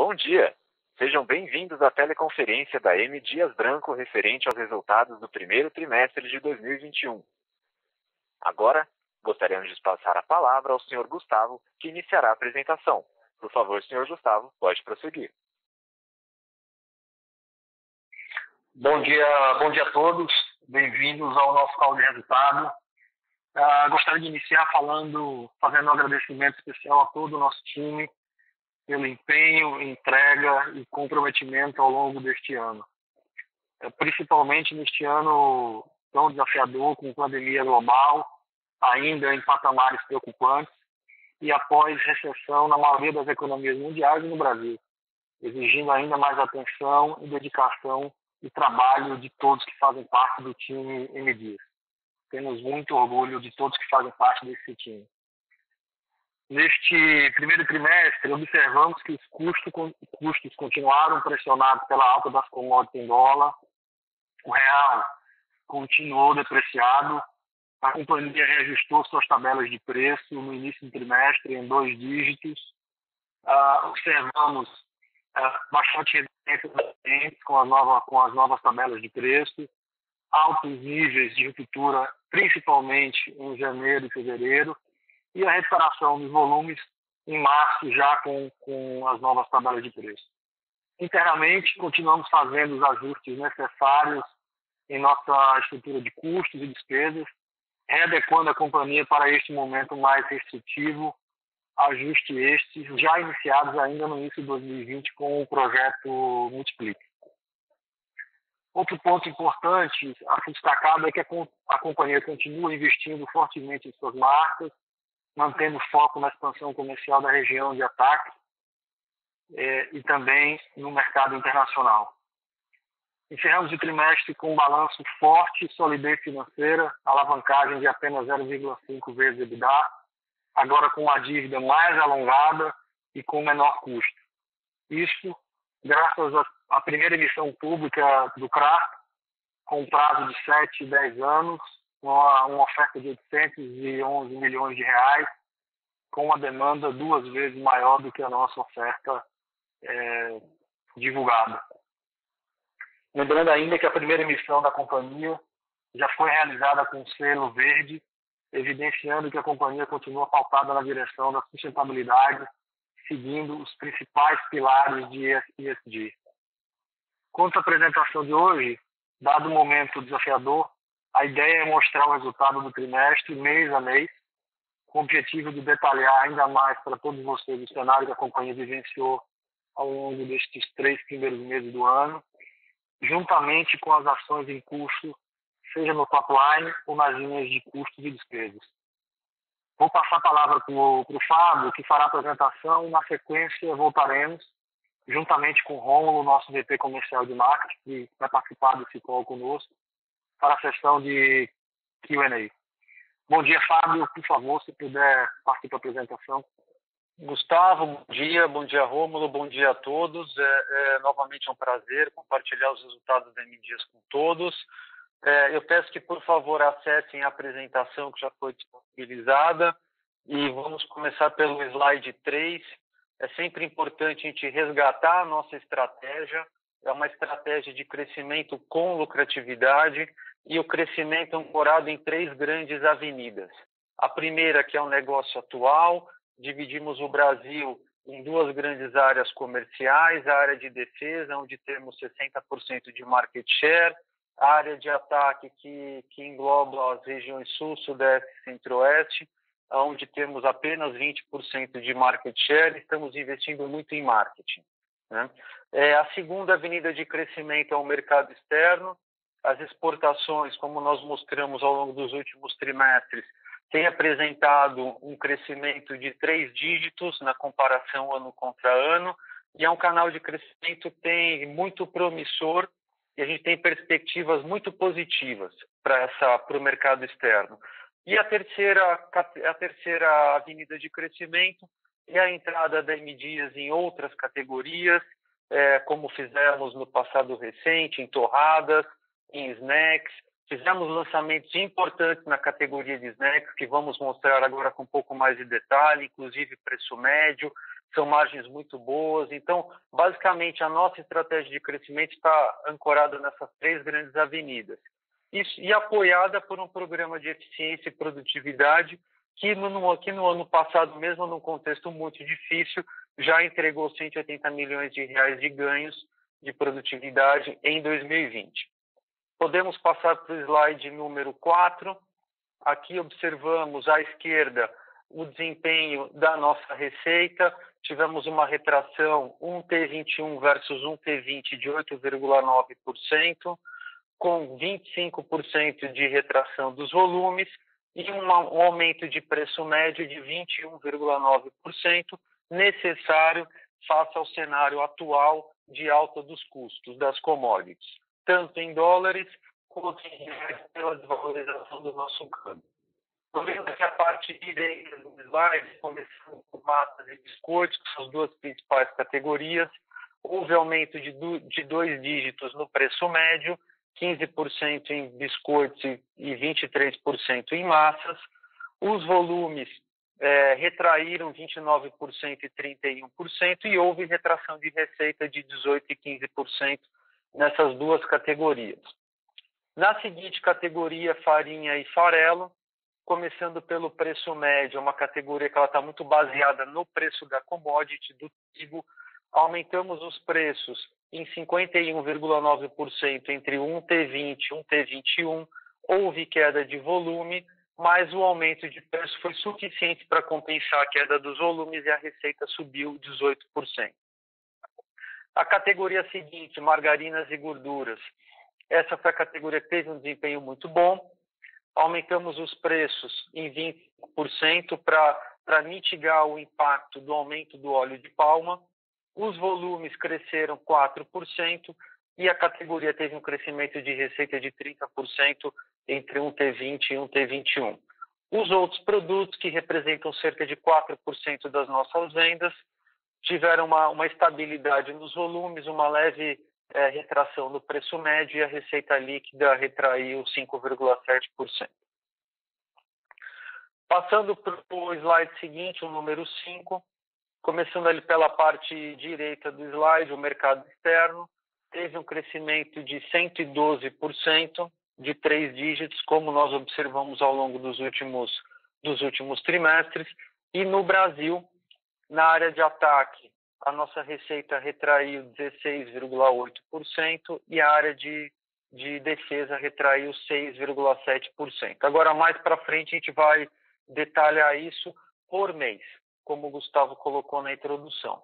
Bom dia! Sejam bem-vindos à teleconferência da M. Dias Branco referente aos resultados do primeiro trimestre de 2021. Agora, gostaríamos de passar a palavra ao Sr. Gustavo, que iniciará a apresentação. Por favor, Sr. Gustavo, pode prosseguir. Bom dia a todos. Bem-vindos ao nosso call de resultado. Gostaria de iniciar fazendo um agradecimento especial a todo o nosso time pelo empenho, entrega e comprometimento ao longo deste ano. Principalmente neste ano tão desafiador, com pandemia global, ainda em patamares preocupantes, e após recessão na maioria das economias mundiais e no Brasil, exigindo ainda mais atenção e dedicação e trabalho de todos que fazem parte do time M. Dias. Temos muito orgulho de todos que fazem parte desse time. Neste primeiro trimestre, observamos que os custos continuaram pressionados pela alta das commodities em dólar, o real continuou depreciado, a companhia reajustou suas tabelas de preço no início do trimestre em 2 dígitos, observamos bastante resistência dos clientes com as novas tabelas de preço, altos níveis de ruptura, principalmente em janeiro e fevereiro, e a recuperação dos volumes em março já com as novas tabelas de preço. Internamente, continuamos fazendo os ajustes necessários em nossa estrutura de custos e despesas, readequando a companhia para este momento mais restritivo, ajuste estes já iniciados ainda no início de 2020 com o projeto Multiplique. Outro ponto importante a ser destacado é que a companhia continua investindo fortemente em suas marcas, mantendo foco na expansão comercial da região de ataque e também no mercado internacional. Encerramos o trimestre com um balanço forte, solidez financeira, alavancagem de apenas 0,5 vezes EBITDA, agora com uma dívida mais alongada e com menor custo. Isso graças à primeira emissão pública do CRA, com um prazo de 7 e 10 anos, uma oferta de 811 milhões de reais, com uma demanda 2 vezes maior do que a nossa oferta divulgada. Lembrando ainda que a primeira emissão da companhia já foi realizada com selo verde, evidenciando que a companhia continua pautada na direção da sustentabilidade, seguindo os principais pilares de ESG. Quanto à apresentação de hoje, dado o momento desafiador, a ideia é mostrar o resultado do trimestre, mês a mês, com o objetivo de detalhar ainda mais para todos vocês o cenário que a companhia vivenciou ao longo destes 3 primeiros meses do ano, juntamente com as ações em curso, seja no top line ou nas linhas de custos e despesas. Vou passar a palavra para o Fábio, que fará a apresentação, e na sequência voltaremos, juntamente com o Rômulo, nosso VP comercial de marketing, que vai participar desse call conosco, para a sessão de Q&A. Bom dia, Fábio. Por favor, se puder partir para a apresentação. Gustavo, bom dia, Rômulo, bom dia a todos. Novamente um prazer compartilhar os resultados da M. Dias com todos. Eu peço que, por favor, acessem a apresentação que já foi disponibilizada e vamos começar pelo slide 3. É sempre importante a gente resgatar a nossa estratégia. É uma estratégia de crescimento com lucratividade e o crescimento ancorado em 3 grandes avenidas. A primeira, que é o negócio atual, dividimos o Brasil em 2 grandes áreas comerciais, a área de defesa, onde temos 60% de market share, a área de ataque, que engloba as regiões sul, sudeste e centro-oeste, onde temos apenas 20% de market share, e estamos investindo muito em marketing, né? A segunda avenida de crescimento é o mercado externo. As exportações, como nós mostramos ao longo dos últimos trimestres, têm apresentado um crescimento de 3 dígitos na comparação ano contra ano, e é um canal de crescimento muito promissor, e a gente tem perspectivas muito positivas para o mercado externo. E a terceira avenida de crescimento é a entrada da M. Dias em outras categorias, como fizemos no passado recente, em torradas, em snacks. Fizemos lançamentos importantes na categoria de snacks, que vamos mostrar agora com um pouco mais de detalhe, inclusive preço médio, são margens muito boas. Então, basicamente, a nossa estratégia de crescimento está ancorada nessas 3 grandes avenidas. Isso, e apoiada por um programa de eficiência e produtividade que no ano passado, mesmo num contexto muito difícil, já entregou 180 milhões de reais de ganhos de produtividade em 2020. Podemos passar para o slide número 4. Aqui observamos à esquerda o desempenho da nossa receita. Tivemos uma retração 1T21 versus 1T20 de 8,9%, com 25% de retração dos volumes e um aumento de preço médio de 21,9%, necessário face ao cenário atual de alta dos custos das commodities, tanto em dólares quanto em reais pela desvalorização do nosso câmbio. Vendo aqui a parte direita do slide, começando por massas e biscoitos, que são as 2 principais categorias, houve aumento de 2 dígitos no preço médio, 15% em biscoitos e 23% em massas. Os volumes retraíram 29% e 31%, e houve retração de receita de 18% e 15% nessas 2 categorias. Na seguinte categoria, farinha e farelo, começando pelo preço médio, uma categoria que está muito baseada no preço da commodity, do trigo. Aumentamos os preços em 51,9% entre 1T20 e 1T21. Houve queda de volume, mas o aumento de preço foi suficiente para compensar a queda dos volumes e a receita subiu 18%. A categoria seguinte, margarinas e gorduras. Essa foi a categoria que teve um desempenho muito bom. Aumentamos os preços em 20% para mitigar o impacto do aumento do óleo de palma. Os volumes cresceram 4% e a categoria teve um crescimento de receita de 30% entre 1T20 e 1T21. Os outros produtos, que representam cerca de 4% das nossas vendas, tiveram uma estabilidade nos volumes, uma leve retração no preço médio, e a receita líquida retraiu 5,7%. Passando para o slide seguinte, o número 5, começando ali pela parte direita do slide, o mercado externo teve um crescimento de 112%, de 3 dígitos, como nós observamos ao longo dos últimos trimestres. E no Brasil, na área de ataque, a nossa receita retraiu 16,8% e a área de defesa retraiu 6,7%. Agora, mais para frente, a gente vai detalhar isso por mês, como o Gustavo colocou na introdução.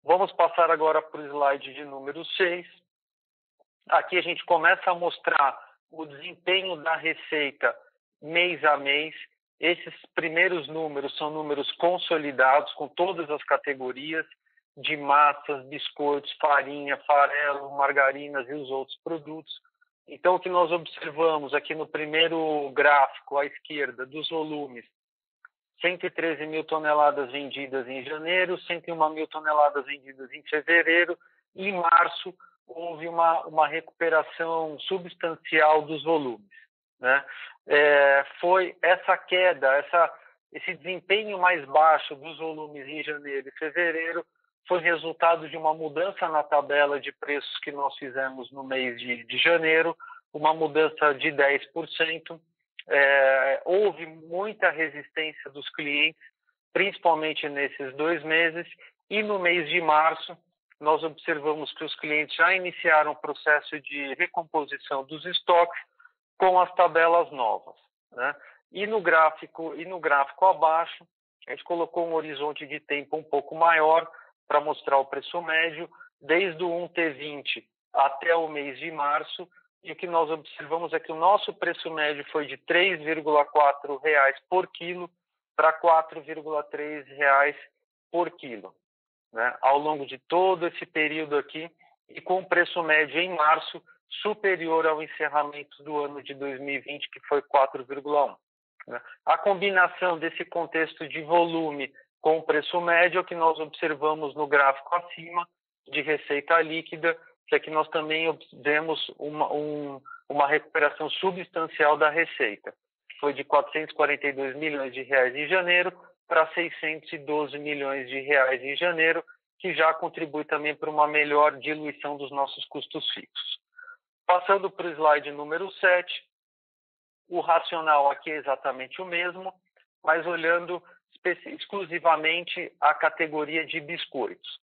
Vamos passar agora para o slide de número 6. Aqui a gente começa a mostrar o desempenho da receita mês a mês. Esses primeiros números são números consolidados com todas as categorias de massas, biscoitos, farinha, farelo, margarinas e os outros produtos. Então, o que nós observamos aqui no primeiro gráfico à esquerda dos volumes: 113 mil toneladas vendidas em janeiro, 101 mil toneladas vendidas em fevereiro, e em março houve uma recuperação substancial dos volumes, né? Foi essa queda, esse desempenho mais baixo dos volumes em janeiro e fevereiro foi resultado de uma mudança na tabela de preços que nós fizemos no mês de janeiro, uma mudança de 10%. Houve muita resistência dos clientes, principalmente nesses 2 meses, e no mês de março nós observamos que os clientes já iniciaram o processo de recomposição dos estoques com as tabelas novas, né? E no gráfico abaixo, a gente colocou um horizonte de tempo um pouco maior para mostrar o preço médio, desde o 1T20 até o mês de março, e o que nós observamos é que o nosso preço médio foi de R$ 3,4 por quilo para R$ 4,3 por quilo, né? Ao longo de todo esse período aqui, e com o preço médio em março superior ao encerramento do ano de 2020, que foi 4,1. Né? A combinação desse contexto de volume com o preço médio é o que nós observamos no gráfico acima, de receita líquida, que aqui nós também vemos uma recuperação substancial da receita. Foi de R$ 442 milhões em janeiro para 612 milhões de reais em janeiro, que já contribui também para uma melhor diluição dos nossos custos fixos. Passando para o slide número 7, o racional aqui é exatamente o mesmo, mas olhando exclusivamente a categoria de biscoitos,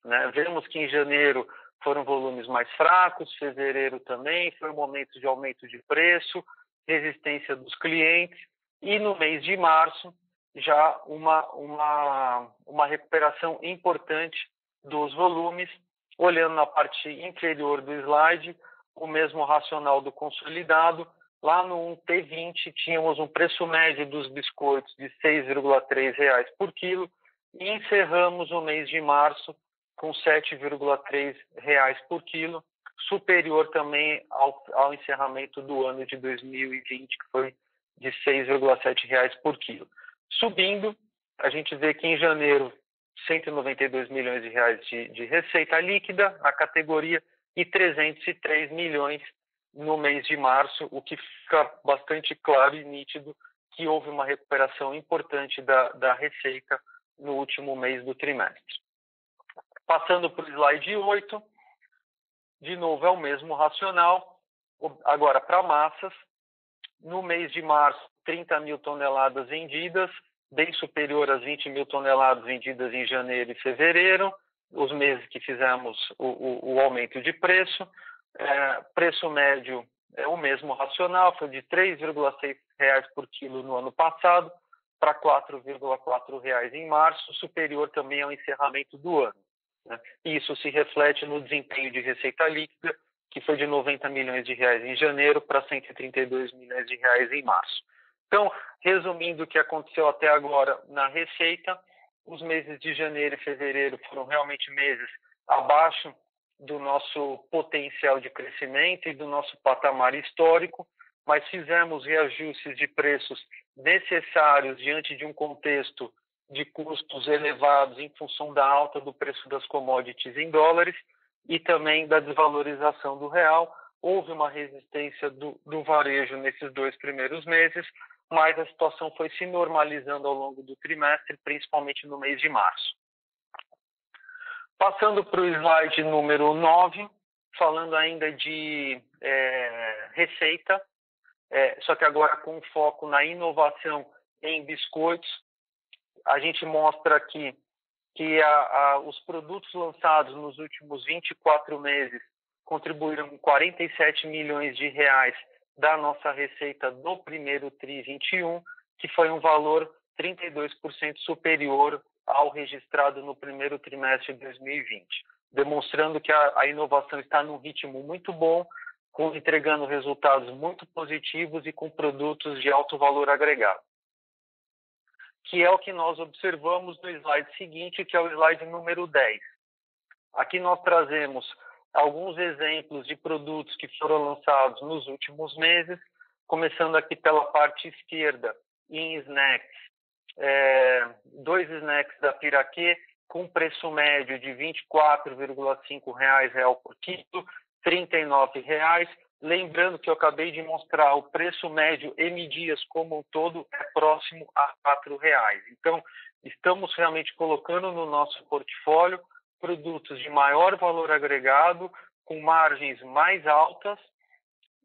né? Vemos que em janeiro foram volumes mais fracos, fevereiro também, foi um momento de aumento de preço, resistência dos clientes, e no mês de março já uma recuperação importante dos volumes. Olhando na parte inferior do slide, o mesmo racional do consolidado. Lá no T20 tínhamos um preço médio dos biscoitos de R$ 6,3 por quilo e encerramos o mês de março com R$ 7,3 por quilo, superior também ao encerramento do ano de 2020, que foi de R$ 6,7 por quilo. Subindo, a gente vê que em janeiro, R$ 192 milhões de receita líquida na categoria e 303 milhões no mês de março, o que fica bastante claro e nítido que houve uma recuperação importante da receita no último mês do trimestre. Passando para o slide 8, de novo é o mesmo racional, agora para massas. No mês de março, 30 mil toneladas vendidas, bem superior às 20 mil toneladas vendidas em janeiro e fevereiro, os meses que fizemos o aumento de preço. Preço médio é o mesmo racional, foi de R$ 3,6 por quilo no ano passado para R$ 4,4 em março, superior também ao encerramento do ano, né? E isso se reflete no desempenho de receita líquida, que foi de R$ 90 milhões em janeiro para R$ 132 milhões em março. Então, resumindo o que aconteceu até agora na receita, os meses de janeiro e fevereiro foram realmente meses abaixo do nosso potencial de crescimento e do nosso patamar histórico, mas fizemos reajustes de preços necessários diante de um contexto de custos elevados em função da alta do preço das commodities em dólares e também da desvalorização do real. Houve uma resistência do varejo nesses 2 primeiros meses, mas a situação foi se normalizando ao longo do trimestre, principalmente no mês de março. Passando para o slide número 9, falando ainda de receita, só que agora com foco na inovação em biscoitos. A gente mostra aqui que os produtos lançados nos últimos 24 meses contribuíram com 47 milhões de reais da nossa receita do primeiro TRI 21, que foi um valor 32% superior ao registrado no primeiro trimestre de 2020, demonstrando que a inovação está num ritmo muito bom, entregando resultados muito positivos e com produtos de alto valor agregado, que é o que nós observamos no slide seguinte, que é o slide número 10. Aqui nós trazemos alguns exemplos de produtos que foram lançados nos últimos meses, começando aqui pela parte esquerda, em snacks. 2 snacks da Piraquê com preço médio de R$ 24,5 por quilo, R$ 39. Lembrando que eu acabei de mostrar o preço médio M Dias como um todo é próximo a R$ 4. Então, estamos realmente colocando no nosso portfólio produtos de maior valor agregado, com margens mais altas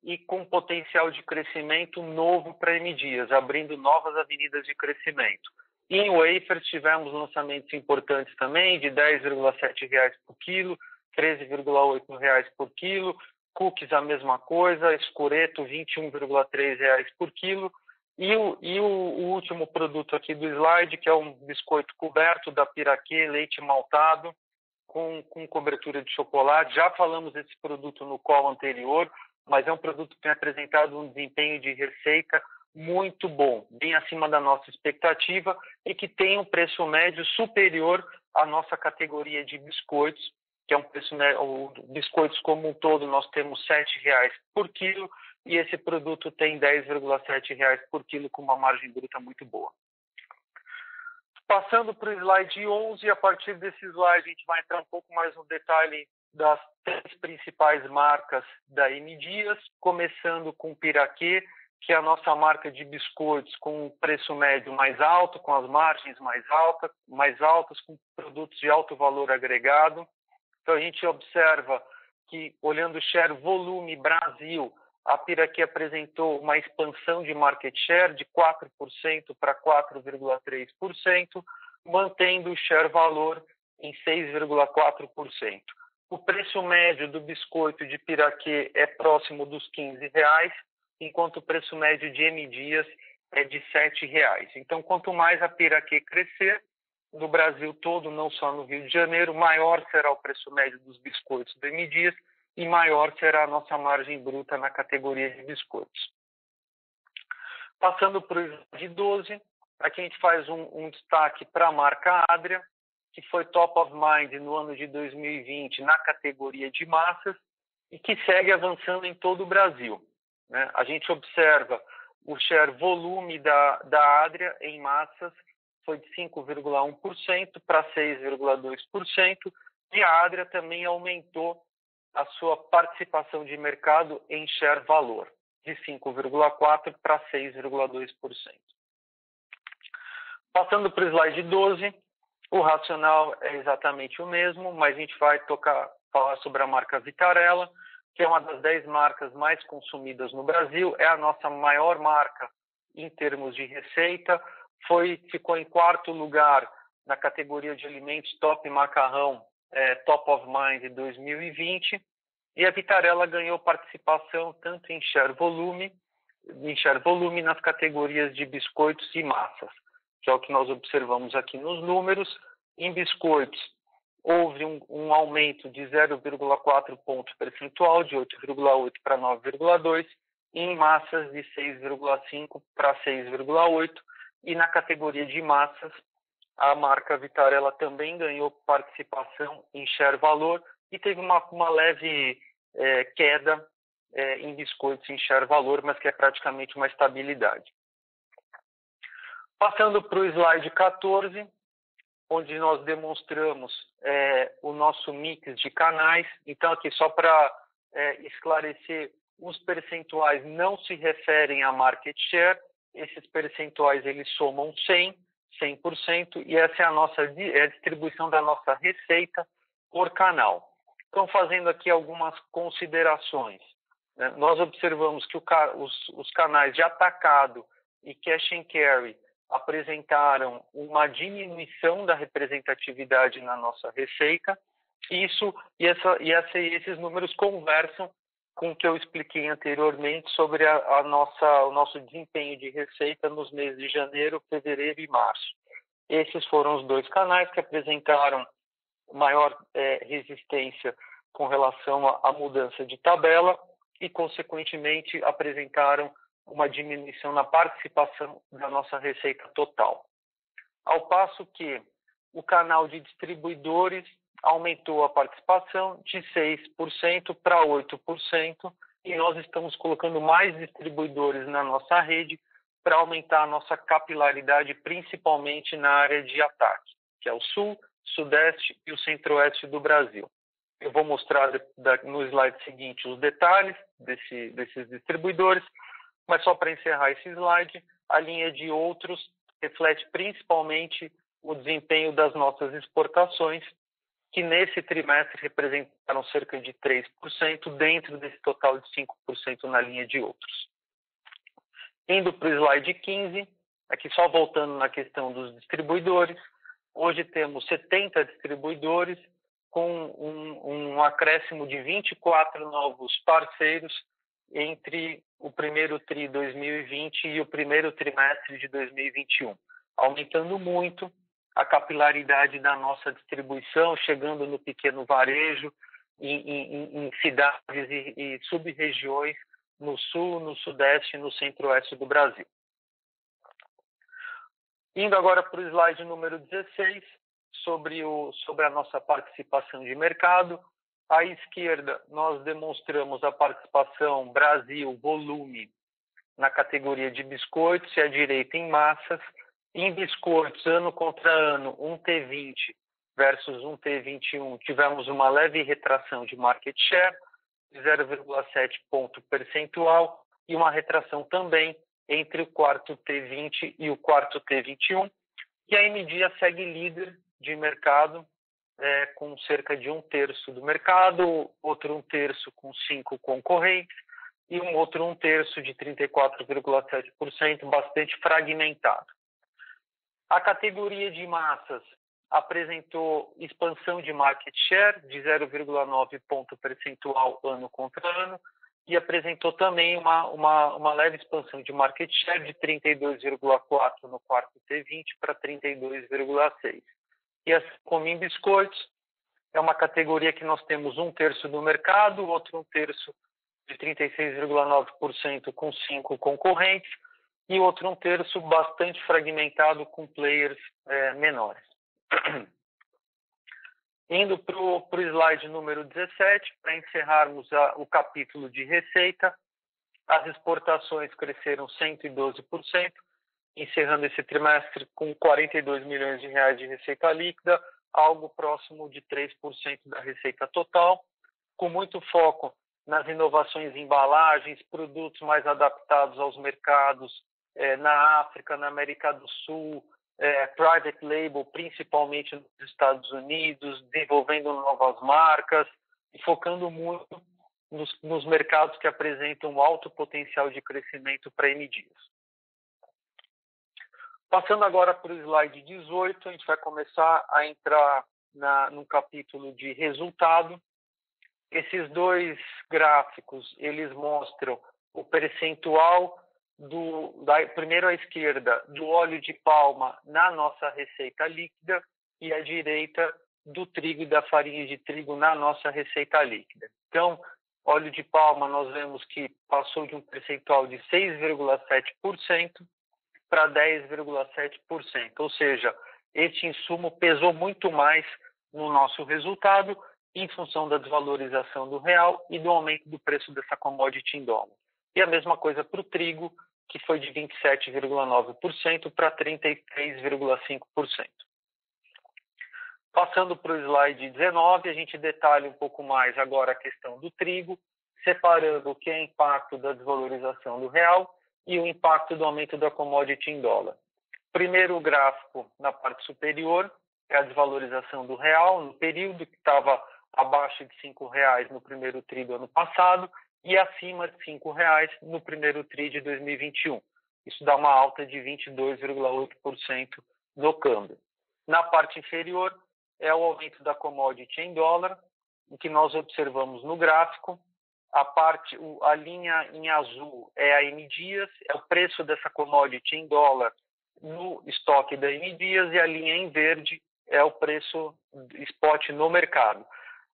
e com potencial de crescimento novo para M Dias, abrindo novas avenidas de crescimento. E em wafers tivemos lançamentos importantes também, de R$ 10,7 por quilo, R$ 13,8 por quilo, cookies a mesma coisa, escureto R$ 21,3 por quilo, e o último produto aqui do slide, que é um biscoito coberto da Piraquê, leite maltado, com cobertura de chocolate. Já falamos desse produto no call anterior, mas é um produto que tem apresentado um desempenho de receita muito bom, bem acima da nossa expectativa e que tem um preço médio superior à nossa categoria de biscoitos, que é um preço médio, biscoitos como um todo nós temos R$ 7 por quilo e esse produto tem R$ 10,7 por quilo com uma margem bruta muito boa. Passando para o slide 11, a partir desse slide a gente vai entrar um pouco mais no detalhe das 3 principais marcas da M Dias, começando com Piraquê, que é a nossa marca de biscoitos com o preço médio mais alto, com as margens mais altas, com produtos de alto valor agregado. Então, a gente observa que, olhando o share volume Brasil, a Piraquê apresentou uma expansão de market share de 4% para 4,3%, mantendo o share valor em 6,4%. O preço médio do biscoito de Piraquê é próximo dos R$15, enquanto o preço médio de M. Dias é de R$7. Então, quanto mais a Piraquê crescer, no Brasil todo, não só no Rio de Janeiro, maior será o preço médio dos biscoitos do M. Dias e maior será a nossa margem bruta na categoria de biscoitos. Passando para o slide 12, aqui a gente faz um destaque para a marca Adria, que foi top of mind no ano de 2020 na categoria de massas e que segue avançando em todo o Brasil, né? A gente observa o share volume da Adria em massas foi de 5,1% para 6,2%, e a Adria também aumentou a sua participação de mercado em share valor, de 5,4% para 6,2%. Passando para o slide 12, o racional é exatamente o mesmo, mas a gente vai falar sobre a marca Vitarella, que é uma das 10 marcas mais consumidas no Brasil, é a nossa maior marca em termos de receita, ficou em quarto lugar na categoria de alimentos Top Macarrão, Top of Mind 2020, e a Vitarella ganhou participação tanto em share volume nas categorias de biscoitos e massas, que é o que nós observamos aqui nos números. Em biscoitos, houve um aumento de 0,4 ponto percentual, de 8,8 para 9,2, e em massas de 6,5 para 6,8, e na categoria de massas, a marca Vitarella também ganhou participação em share valor e teve uma leve queda em biscoitos em share valor, mas que é praticamente uma estabilidade. Passando para o slide 14, onde nós demonstramos o nosso mix de canais. Então, aqui só para esclarecer, os percentuais não se referem a market share, esses percentuais eles somam 100%, e essa é a distribuição da nossa receita por canal. Então, fazendo aqui algumas considerações, né? Nós observamos que os canais de atacado e cash and carry apresentaram uma diminuição da representatividade na nossa receita. Esses números conversam com o que eu expliquei anteriormente sobre o nosso desempenho de receita nos meses de janeiro, fevereiro e março. Esses foram os dois canais que apresentaram maior resistência com relação à mudança de tabela e, consequentemente, apresentaram uma diminuição na participação da nossa receita total. Ao passo que o canal de distribuidores aumentou a participação de 6% para 8%, e nós estamos colocando mais distribuidores na nossa rede para aumentar a nossa capilaridade, principalmente na área de ataque, que é o Sul, Sudeste e o Centro-Oeste do Brasil. Eu vou mostrar no slide seguinte os detalhes desses distribuidores, mas só para encerrar esse slide, a linha de outros reflete principalmente o desempenho das nossas exportações, que nesse trimestre representaram cerca de 3%, dentro desse total de 5% na linha de outros. Indo para o slide 15, aqui só voltando na questão dos distribuidores, hoje temos 70 distribuidores, com um acréscimo de 24 novos parceiros entre o primeiro TRI 2020 e o primeiro trimestre de 2021, aumentando muito a capilaridade da nossa distribuição, chegando no pequeno varejo, em cidades e sub-regiões no Sul, no Sudeste e no Centro-Oeste do Brasil. Indo agora para o slide número 16, sobre a nossa participação de mercado. À esquerda, nós demonstramos a participação Brasil volume na categoria de biscoitos e à direita em massas. Em biscoitos, ano contra ano, um T20 versus um T21, tivemos uma leve retração de market share, de 0,7 ponto percentual, e uma retração também entre o quarto T20 e o quarto T21. E a M Dias segue líder de mercado, com cerca de 1/3 do mercado, outro 1/3 com 5 concorrentes e um outro 1/3 de 34,7%, bastante fragmentado. A categoria de massas apresentou expansão de market share de 0,9 ponto percentual ano contra ano e apresentou também uma leve expansão de market share de 32,4 no quarto T20 para 32,6. E assim como em biscoitos, é uma categoria que nós temos 1/3 do mercado, outro 1/3 de 36,9% com 5 concorrentes e outro 1/3 bastante fragmentado com players menores. Indo para o slide número 17, para encerrarmos o capítulo de receita, as exportações cresceram 112%, encerrando esse trimestre com 42 milhões de reais de receita líquida, algo próximo de 3% da receita total, com muito foco nas inovações em embalagens, produtos mais adaptados aos mercados na África, na América do Sul, private label, principalmente nos Estados Unidos, desenvolvendo novas marcas e focando muito nos mercados que apresentam um alto potencial de crescimento para M Dias. Passando agora para o slide 18, a gente vai começar a entrar no capítulo de resultado. Esses dois gráficos, eles mostram o percentual primeiro à esquerda, do óleo de palma na nossa receita líquida e à direita do trigo e da farinha de trigo na nossa receita líquida. Então, óleo de palma nós vemos que passou de um percentual de 6,7% para 10,7%, ou seja, este insumo pesou muito mais no nosso resultado em função da desvalorização do real e do aumento do preço dessa commodity em dólar. E a mesma coisa para o trigo, que foi de 27,9% para 33,5%. Passando para o slide 19, a gente detalha um pouco mais agora a questão do trigo, separando o que é impacto da desvalorização do real e o impacto do aumento da commodity em dólar. Primeiro gráfico, na parte superior, é a desvalorização do real no período que estava abaixo de R$5 no primeiro TRI do ano passado e acima de R$5 no primeiro TRI de 2021. Isso dá uma alta de 22,8% no câmbio. Na parte inferior é o aumento da commodity em dólar, o que nós observamos no gráfico. A linha em azul é a M Dias, é o preço dessa commodity em dólar no estoque da M Dias, e a linha em verde é o preço spot no mercado.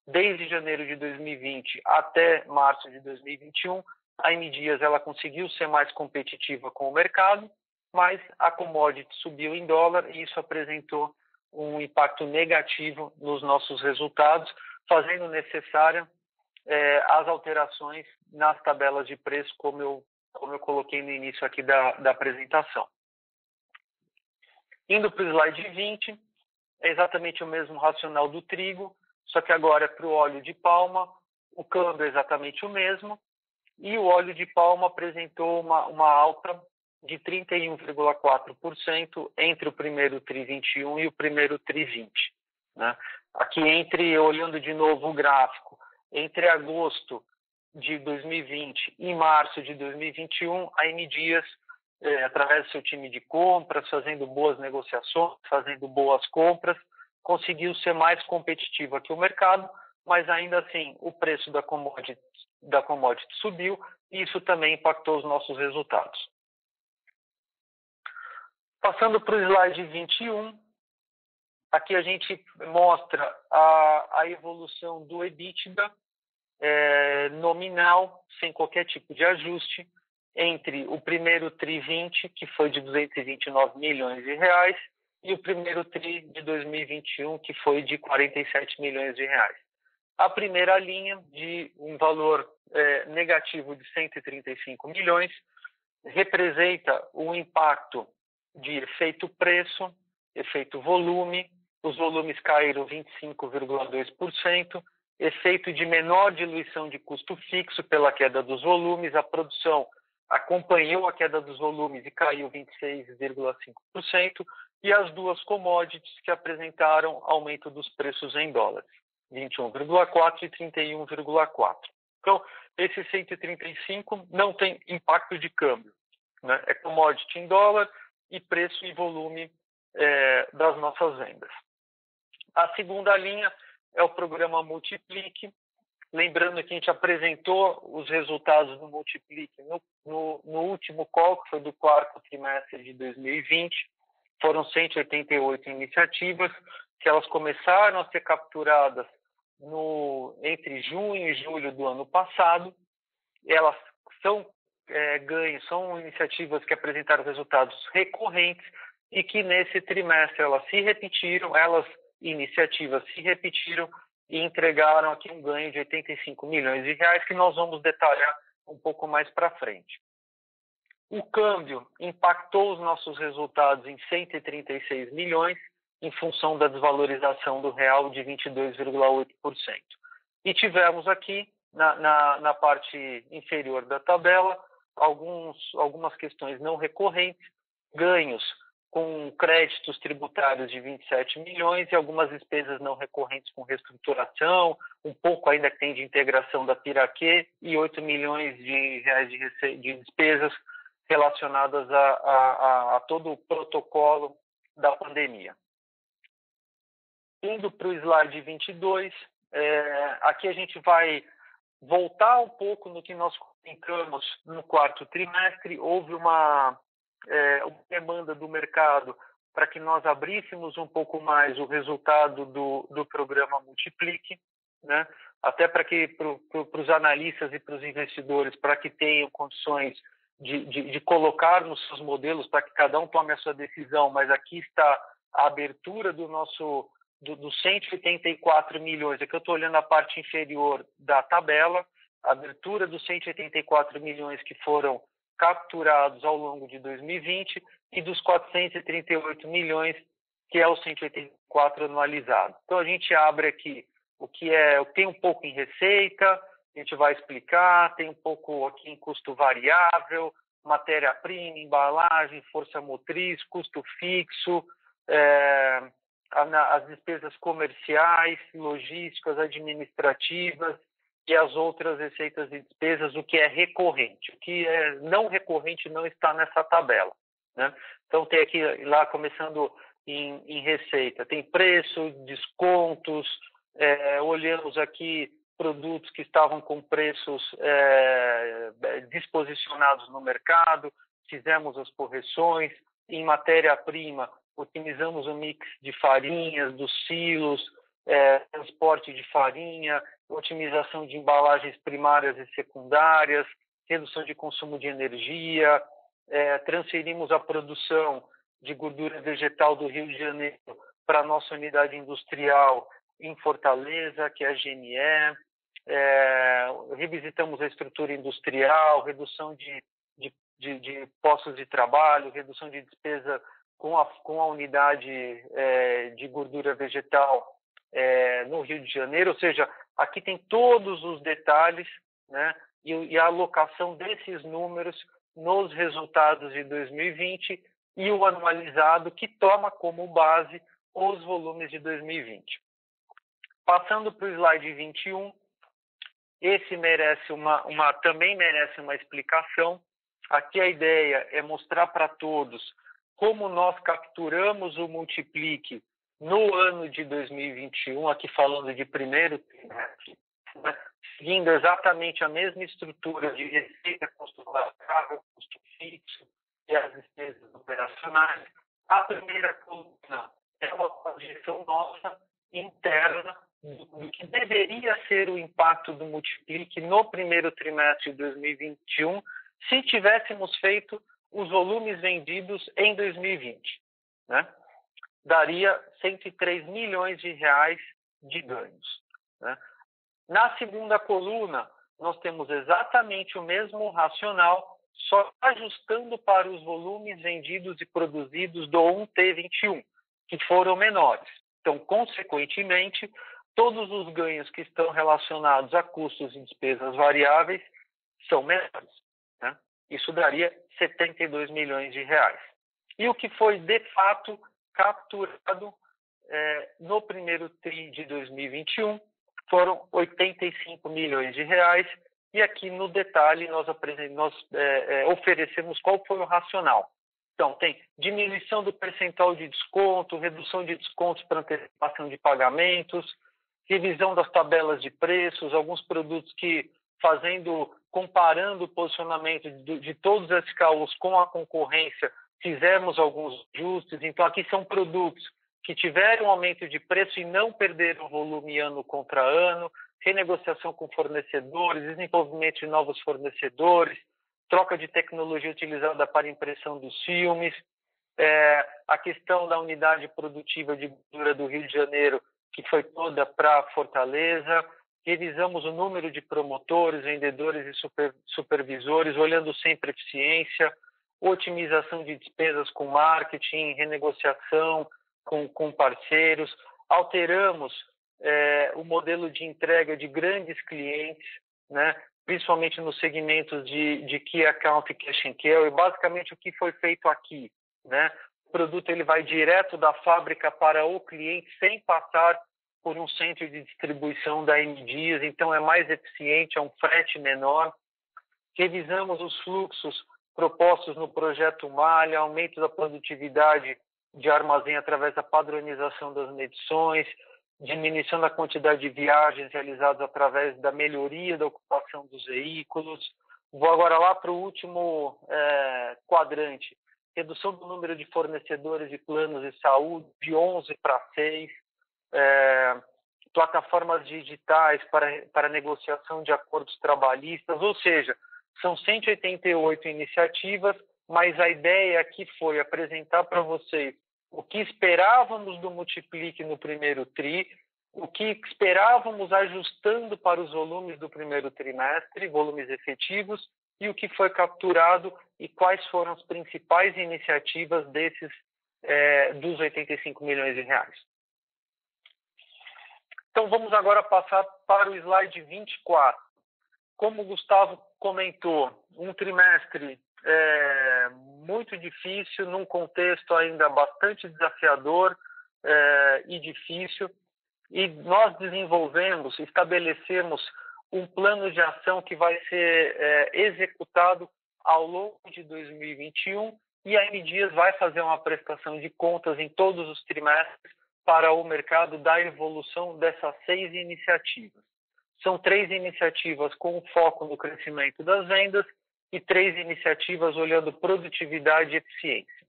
Desde janeiro de 2020 até março de 2021, a M Dias ela conseguiu ser mais competitiva com o mercado, mas a commodity subiu em dólar e isso apresentou um impacto negativo nos nossos resultados, fazendo necessária as alterações nas tabelas de preço, como eu coloquei no início aqui da apresentação. Indo para o slide 20, é exatamente o mesmo racional do trigo, só que agora para o óleo de palma, o câmbio é exatamente o mesmo, e o óleo de palma apresentou uma alta de 31,4% entre o primeiro TRI 21 e o primeiro TRI 20. Né? Aqui, olhando de novo o gráfico, entre agosto de 2020 e março de 2021, a M Dias, através do seu time de compras, fazendo boas negociações, fazendo boas compras, conseguiu ser mais competitiva que o mercado, mas ainda assim o preço da commodity subiu e isso também impactou os nossos resultados. Passando para o slide 21, aqui a gente mostra a evolução do EBITDA nominal, sem qualquer tipo de ajuste, entre o primeiro TRI 20, que foi de 229 milhões de reais, e o primeiro TRI de 2021, que foi de 47 milhões de reais. A primeira linha, de um valor negativo de 135 milhões, representa o impacto de efeito preço, efeito volume. Os volumes caíram 25,2%, efeito de menor diluição de custo fixo pela queda dos volumes, a produção acompanhou a queda dos volumes e caiu 26,5%, e as duas commodities que apresentaram aumento dos preços em dólares, 21,4% e 31,4%. Então, esse 135 não tem impacto de câmbio, né? É commodity em dólar e preço e volume das nossas vendas. A segunda linha é o programa Multiplique. Lembrando que a gente apresentou os resultados do Multiplique no último call, que foi do quarto trimestre de 2020. Foram 188 iniciativas, que elas começaram a ser capturadas entre junho e julho do ano passado. Elas são ganhos, são iniciativas que apresentaram resultados recorrentes e que nesse trimestre iniciativas se repetiram e entregaram aqui um ganho de 85 milhões de reais, que nós vamos detalhar um pouco mais para frente. O câmbio impactou os nossos resultados em 136 milhões, em função da desvalorização do real de 22,8%. E tivemos aqui, na parte inferior da tabela, algumas questões não recorrentes, ganhos com créditos tributários de 27 milhões e algumas despesas não recorrentes com reestruturação, um pouco ainda que tem de integração da Piraquê e 8 milhões de reais de despesas relacionadas a todo o protocolo da pandemia. Indo para o slide 22, aqui a gente vai voltar um pouco no que nós comunicamos no quarto trimestre. Houve uma demanda do mercado para que nós abríssemos um pouco mais o resultado do programa Multiplique, né? Até para os analistas e para os investidores, para que tenham condições de colocar nos seus modelos, para que cada um tome a sua decisão, mas aqui está a abertura dos 184 milhões. Aqui eu estou olhando a parte inferior da tabela, a abertura dos 184 milhões que foram capturados ao longo de 2020 e dos 438 milhões, que é o 184 anualizado. Então, a gente abre aqui tem um pouco em receita, a gente vai explicar, tem um pouco aqui em custo variável, matéria-prima, embalagem, força motriz, custo fixo, as despesas comerciais, logísticas, administrativas e as outras receitas e despesas, o que é recorrente. O que é não recorrente não está nessa tabela, né? Então, tem aqui, lá começando em receita, tem preço, descontos, olhamos aqui produtos que estavam com preços disposicionados no mercado, fizemos as correções. Em matéria-prima, otimizamos o mix de farinhas, dos silos, transporte de farinha, otimização de embalagens primárias e secundárias, redução de consumo de energia, transferimos a produção de gordura vegetal do Rio de Janeiro para a nossa unidade industrial em Fortaleza, que é a GNE, revisitamos a estrutura industrial, redução de postos de trabalho, redução de despesa com a unidade de gordura vegetal no Rio de Janeiro, ou seja, aqui tem todos os detalhes, né, e a alocação desses números nos resultados de 2020 e o anualizado, que toma como base os volumes de 2020. Passando para o slide 21, esse também merece uma explicação. Aqui a ideia é mostrar para todos como nós capturamos o Multiplique no ano de 2021, aqui falando de primeiro trimestre, né, seguindo exatamente a mesma estrutura de receita, custo variável, custo fixo e as despesas operacionais. A primeira coluna é uma projeção nossa interna do que deveria ser o impacto do Multiplique no primeiro trimestre de 2021 se tivéssemos feito os volumes vendidos em 2020, né? Daria 103 milhões de reais de ganhos, né? Na segunda coluna, nós temos exatamente o mesmo racional, só ajustando para os volumes vendidos e produzidos do 1T21, que foram menores. Então, consequentemente, todos os ganhos que estão relacionados a custos e despesas variáveis são menores, né? Isso daria 72 milhões de reais. E o que foi, de fato, capturado no primeiro TRI de 2021 foram 85 milhões de reais. E aqui, no detalhe, nós oferecemos qual foi o racional. Então, tem diminuição do percentual de desconto, redução de descontos para antecipação de pagamentos, revisão das tabelas de preços, alguns produtos que, comparando o posicionamento de todos esses SKUs com a concorrência, fizemos alguns ajustes. Então, aqui são produtos que tiveram um aumento de preço e não perderam volume ano contra ano, renegociação com fornecedores, desenvolvimento de novos fornecedores, troca de tecnologia utilizada para impressão dos filmes, a questão da unidade produtiva de gordura do Rio de Janeiro, que foi toda para Fortaleza. Revisamos o número de promotores, vendedores e supervisores, olhando sempre eficiência, otimização de despesas com marketing, renegociação com parceiros. Alteramos o modelo de entrega de grandes clientes, né? Principalmente nos segmentos de Key Account e Cash and Carry. E basicamente o que foi feito aqui, né? O produto ele vai direto da fábrica para o cliente sem passar por um centro de distribuição da M Dias, então é mais eficiente, é um frete menor. Revisamos os fluxos propostos no projeto Malha, aumento da produtividade de armazém através da padronização das medições, diminuição da quantidade de viagens realizadas através da melhoria da ocupação dos veículos. Vou agora lá para o último quadrante. Redução do número de fornecedores de planos de saúde de 11 para 6. Plataformas digitais para negociação de acordos trabalhistas, ou seja, são 188 iniciativas, mas a ideia aqui foi apresentar para vocês o que esperávamos do Multiplique no primeiro TRI, o que esperávamos ajustando para os volumes do primeiro trimestre, volumes efetivos, e o que foi capturado e quais foram as principais iniciativas dos 85 milhões de reais. Então, vamos agora passar para o slide 24. Como o Gustavo comentou, um trimestre muito difícil, num contexto ainda bastante desafiador e difícil. E nós estabelecemos um plano de ação que vai ser executado ao longo de 2021 e a M Dias vai fazer uma prestação de contas em todos os trimestres para o mercado da evolução dessas 6 iniciativas. São 3 iniciativas com foco no crescimento das vendas e 3 iniciativas olhando produtividade e eficiência.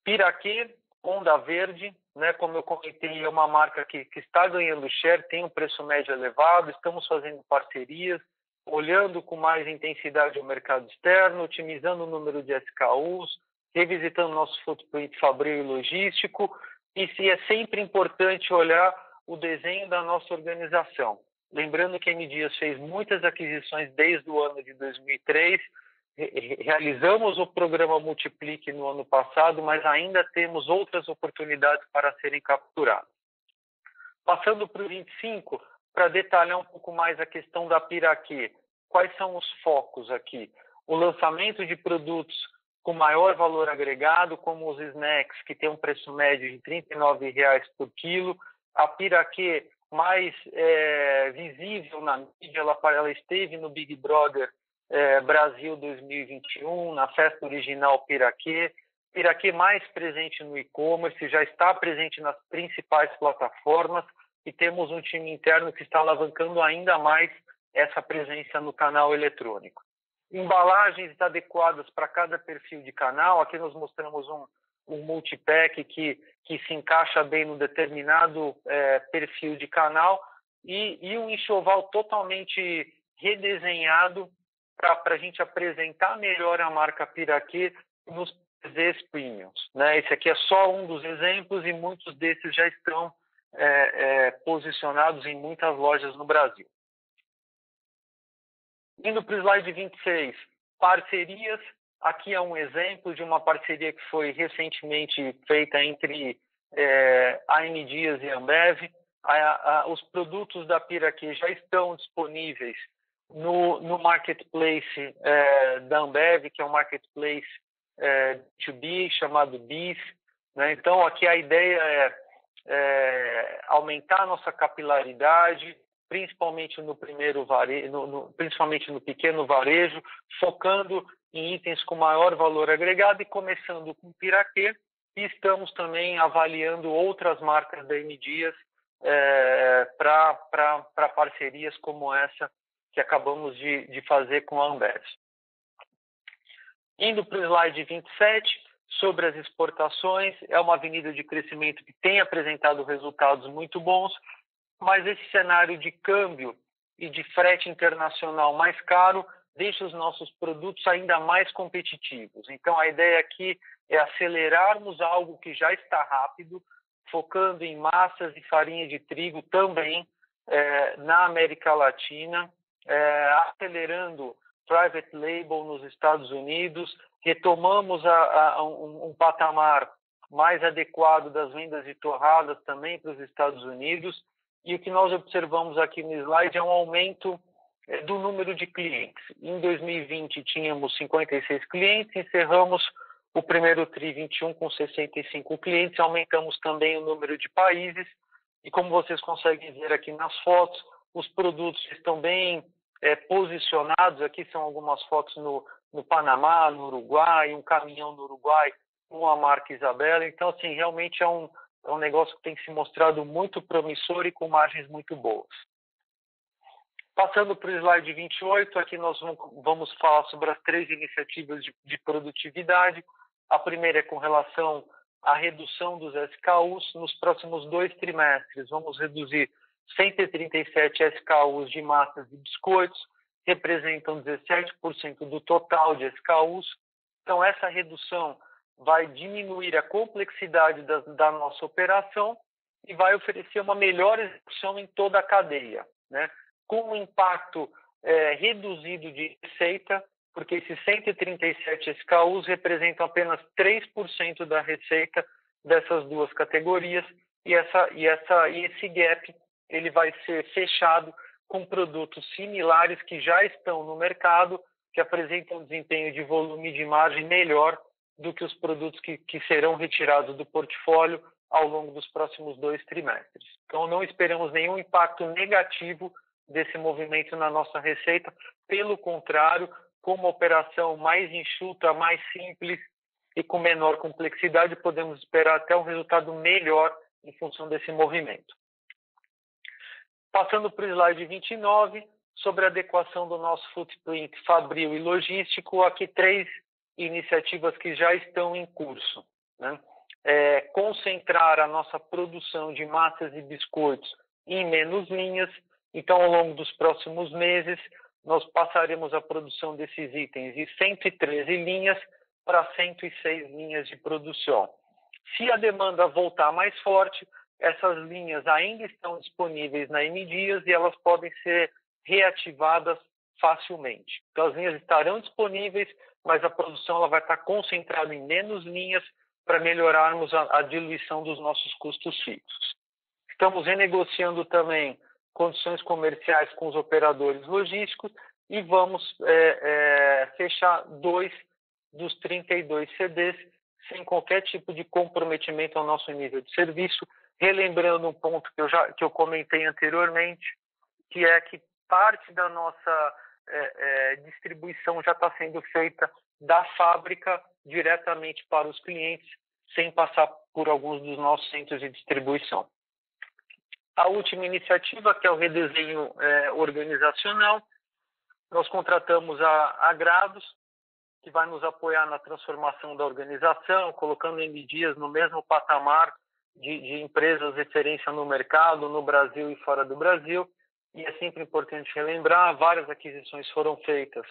Piraquê, Onda Verde, né, como eu comentei, é uma marca que está ganhando share, tem um preço médio elevado, estamos fazendo parcerias, olhando com mais intensidade o mercado externo, otimizando o número de SKUs, revisitando nosso footprint fabril e logístico, e é sempre importante olhar o desenho da nossa organização. Lembrando que a M Dias fez muitas aquisições desde o ano de 2003, realizamos o programa Multiplique no ano passado, mas ainda temos outras oportunidades para serem capturadas. Passando para o 25, para detalhar um pouco mais a questão da Piraquê, quais são os focos aqui? O lançamento de produtos com maior valor agregado, como os snacks, que tem um preço médio de R$ 39,00 por quilo. A Piraquê mais visível na mídia, ela esteve no Big Brother Brasil 2021, na festa original Piraquê. Piraquê mais presente no e-commerce, já está presente nas principais plataformas e temos um time interno que está alavancando ainda mais essa presença no canal eletrônico. Embalagens adequadas para cada perfil de canal. Aqui nós mostramos um multipack que se encaixa bem no determinado perfil de canal e um enxoval totalmente redesenhado para a gente apresentar melhor a marca Piraquê nos PVs premiums, né? Esse aqui é só um dos exemplos e muitos desses já estão posicionados em muitas lojas no Brasil. Indo para o slide 26, parcerias. Aqui é um exemplo de uma parceria que foi recentemente feita entre a M Dias e a Ambev. Os produtos da Piraquê já estão disponíveis no marketplace da Ambev, que é um marketplace B2B chamado BIS, né? Então, aqui a ideia é aumentar a nossa capilaridade, principalmente no principalmente no pequeno varejo, focando em itens com maior valor agregado e começando com Piraquê, e estamos também avaliando outras marcas da M. Dias para parcerias como essa que acabamos de fazer com a Ambev. Indo para o slide 27, sobre as exportações, é uma avenida de crescimento que tem apresentado resultados muito bons, mas esse cenário de câmbio e de frete internacional mais caro deixa os nossos produtos ainda mais competitivos. Então, a ideia aqui é acelerarmos algo que já está rápido, focando em massas e farinha de trigo também na América Latina, acelerando private label nos Estados Unidos, retomamos um patamar mais adequado das vendas de torradas também para os Estados Unidos, e o que nós observamos aqui no slide é um aumento do número de clientes. Em 2020 tínhamos 56 clientes, encerramos o primeiro TRI 21 com 65 clientes, aumentamos também o número de países, e como vocês conseguem ver aqui nas fotos, os produtos estão bem posicionados. Aqui são algumas fotos no Panamá, no Uruguai, um caminhão no Uruguai com a marca Isabela. Então, assim, realmente é um negócio que tem se mostrado muito promissor e com margens muito boas. Passando para o slide 28, aqui nós vamos falar sobre as 3 iniciativas de produtividade. A primeira é com relação à redução dos SKUs. Nos próximos 2 trimestres, vamos reduzir 137 SKUs de massas e biscoitos, representam 17% do total de SKUs. Então, essa redução vai diminuir a complexidade da nossa operação e vai oferecer uma melhor execução em toda a cadeia, né? Com um impacto reduzido de receita, porque esses 137 SKUs representam apenas 3% da receita dessas 2 categorias, e esse gap ele vai ser fechado com produtos similares que já estão no mercado, que apresentam desempenho de volume e de margem melhor do que os produtos que serão retirados do portfólio ao longo dos próximos 2 trimestres. Então, não esperamos nenhum impacto negativo desse movimento na nossa receita. Pelo contrário, com uma operação mais enxuta, mais simples e com menor complexidade, podemos esperar até um resultado melhor em função desse movimento. Passando para o slide 29, sobre a adequação do nosso footprint fabril e logístico, aqui 3 iniciativas que já estão em curso, né? Concentrar a nossa produção de massas e biscoitos em menos linhas. Então, ao longo dos próximos meses, nós passaremos a produção desses itens de 113 linhas para 106 linhas de produção. Se a demanda voltar mais forte, essas linhas ainda estão disponíveis na M. Dias e elas podem ser reativadas facilmente. Então, as linhas estarão disponíveis, mas a produção ela vai estar concentrada em menos linhas para melhorarmos a diluição dos nossos custos fixos. Estamos renegociando também condições comerciais com os operadores logísticos e vamos fechar 2 dos 32 CDs sem qualquer tipo de comprometimento ao nosso nível de serviço, relembrando um ponto que eu comentei anteriormente, que é que parte da nossa distribuição já está sendo feita da fábrica diretamente para os clientes, sem passar por alguns dos nossos centros de distribuição. A última iniciativa, que é o redesenho organizacional, nós contratamos a Grados, que vai nos apoiar na transformação da organização, colocando M. Dias no mesmo patamar de empresas referência no mercado, no Brasil e fora do Brasil. E é sempre importante relembrar, várias aquisições foram feitas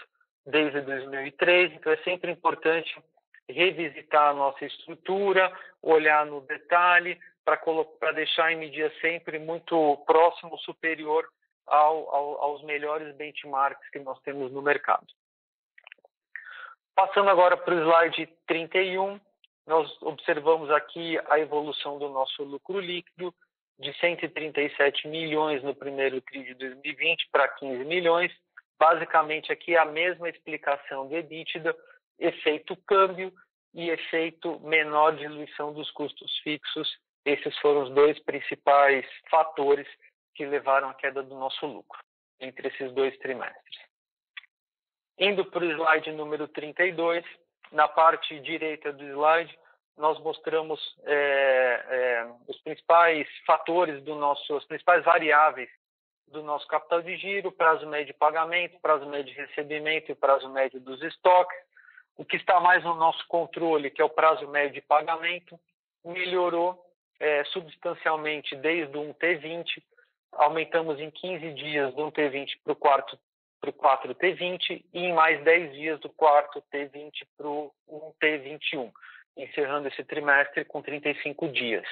desde 2003, então é sempre importante revisitar a nossa estrutura, olhar no detalhe, para deixar a M. Dias sempre muito próximo, superior aos melhores benchmarks que nós temos no mercado. Passando agora para o slide 31, nós observamos aqui a evolução do nosso lucro líquido, de 137 milhões no primeiro TRI de 2020 para 15 milhões. Basicamente, aqui a mesma explicação do EBITDA, efeito câmbio e efeito menor diluição dos custos fixos. Esses foram os dois principais fatores que levaram à queda do nosso lucro entre esses 2 trimestres. Indo para o slide número 32, na parte direita do slide, nós mostramos os principais fatores as principais variáveis do nosso capital de giro, prazo médio de pagamento, prazo médio de recebimento e prazo médio dos estoques. O que está mais no nosso controle, que é o prazo médio de pagamento, melhorou substancialmente desde o 1T20, aumentamos em 15 dias do 1T20 para o 4T20 e em mais 10 dias do 4T20 para o 1T21, encerrando esse trimestre com 35 dias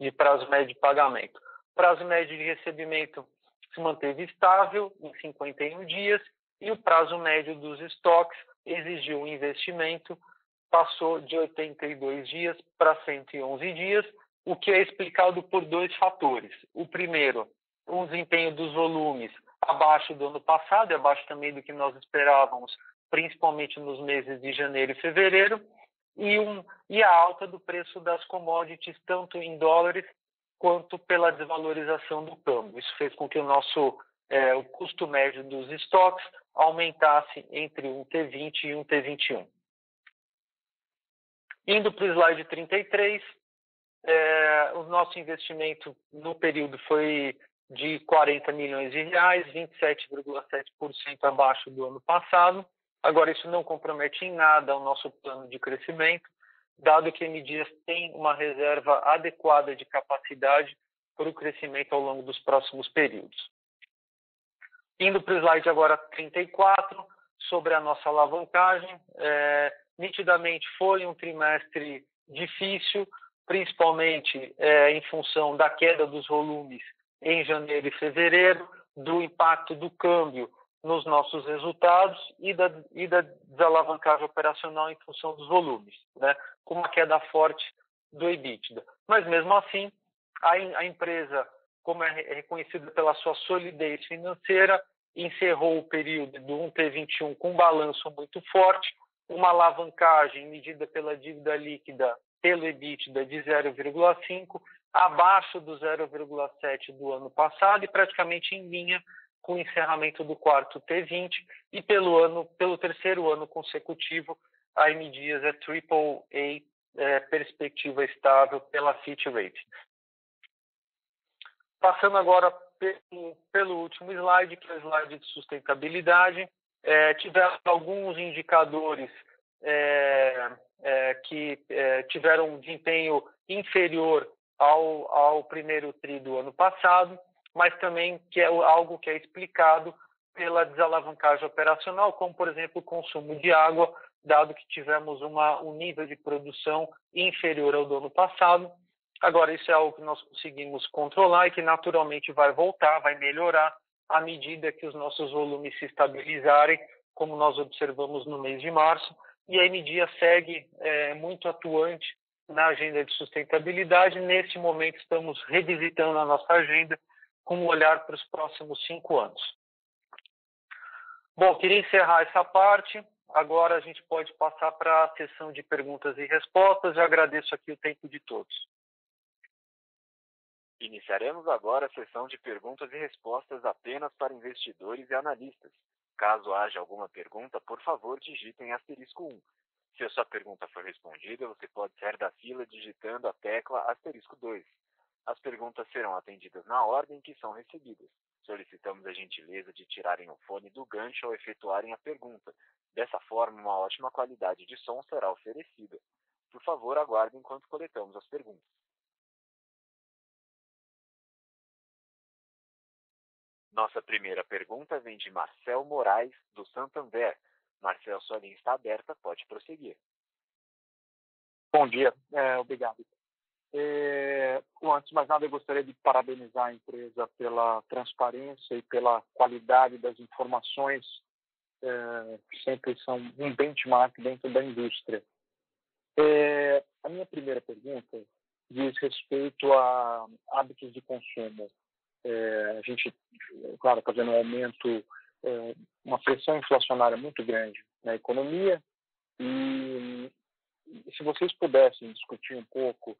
de prazo médio de pagamento. Prazo médio de recebimento se manteve estável em 51 dias e o prazo médio dos estoques exigiu um investimento, passou de 82 dias para 111 dias, o que é explicado por 2 fatores. O primeiro, um desempenho dos volumes abaixo do ano passado e abaixo também do que nós esperávamos, principalmente nos meses de janeiro e fevereiro, e a alta do preço das commodities, tanto em dólares quanto pela desvalorização do câmbio. Isso fez com que o custo médio dos estoques aumentasse entre 1T20 e 1T21. Indo para o slide 33, o nosso investimento no período foi de 40 milhões de reais, 27,7% abaixo do ano passado. Agora, isso não compromete em nada o nosso plano de crescimento, dado que a M. Dias tem uma reserva adequada de capacidade para o crescimento ao longo dos próximos períodos. Indo para o slide agora 34, sobre a nossa alavancagem, nitidamente foi um trimestre difícil, principalmente em função da queda dos volumes em janeiro e fevereiro, do impacto do câmbio nos nossos resultados e da desalavancagem operacional em função dos volumes, né, com uma queda forte do EBITDA. Mas, mesmo assim, a empresa, como é reconhecida pela sua solidez financeira, encerrou o período do 1T21 com um balanço muito forte, uma alavancagem medida pela dívida líquida pelo EBITDA de 0,5, abaixo do 0,7 do ano passado e praticamente em linha com o encerramento do 4T20 e pelo terceiro ano consecutivo, a M. Dias é AAA, perspectiva estável pela Fitch Ratings. Passando agora pelo último slide, que é o slide de sustentabilidade, tivemos alguns indicadores que tiveram um desempenho inferior ao primeiro TRI do ano passado, mas também que é algo que é explicado pela desalavancagem operacional, como, por exemplo, o consumo de água, dado que tivemos um nível de produção inferior ao do ano passado. Agora, isso é algo que nós conseguimos controlar e que naturalmente vai voltar, vai melhorar à medida que os nossos volumes se estabilizarem, como nós observamos no mês de março. E a M. Dias segue muito atuante na agenda de sustentabilidade. Nesse momento, estamos revisitando a nossa agenda com um olhar para os próximos 5 anos. Bom, queria encerrar essa parte. Agora a gente pode passar para a sessão de perguntas e respostas. Eu agradeço aqui o tempo de todos. Iniciaremos agora a sessão de perguntas e respostas apenas para investidores e analistas. Caso haja alguma pergunta, por favor, digitem *1. Se a sua pergunta for respondida, você pode sair da fila digitando a tecla *2. As perguntas serão atendidas na ordem que são recebidas. Solicitamos a gentileza de tirarem o fone do gancho ao efetuarem a pergunta. Dessa forma, uma ótima qualidade de som será oferecida. Por favor, aguardem enquanto coletamos as perguntas. Nossa primeira pergunta vem de Marcel Moraes, do Santander. Marcel, sua linha está aberta, pode prosseguir. Bom dia, obrigado. Antes de mais nada, eu gostaria de parabenizar a empresa pela transparência e pela qualidade das informações, que sempre são um benchmark dentro da indústria. A minha primeira pergunta diz respeito a hábitos de consumo. A gente, claro, está vendo um aumento uma pressão inflacionária muito grande na economia. E se vocês pudessem discutir um pouco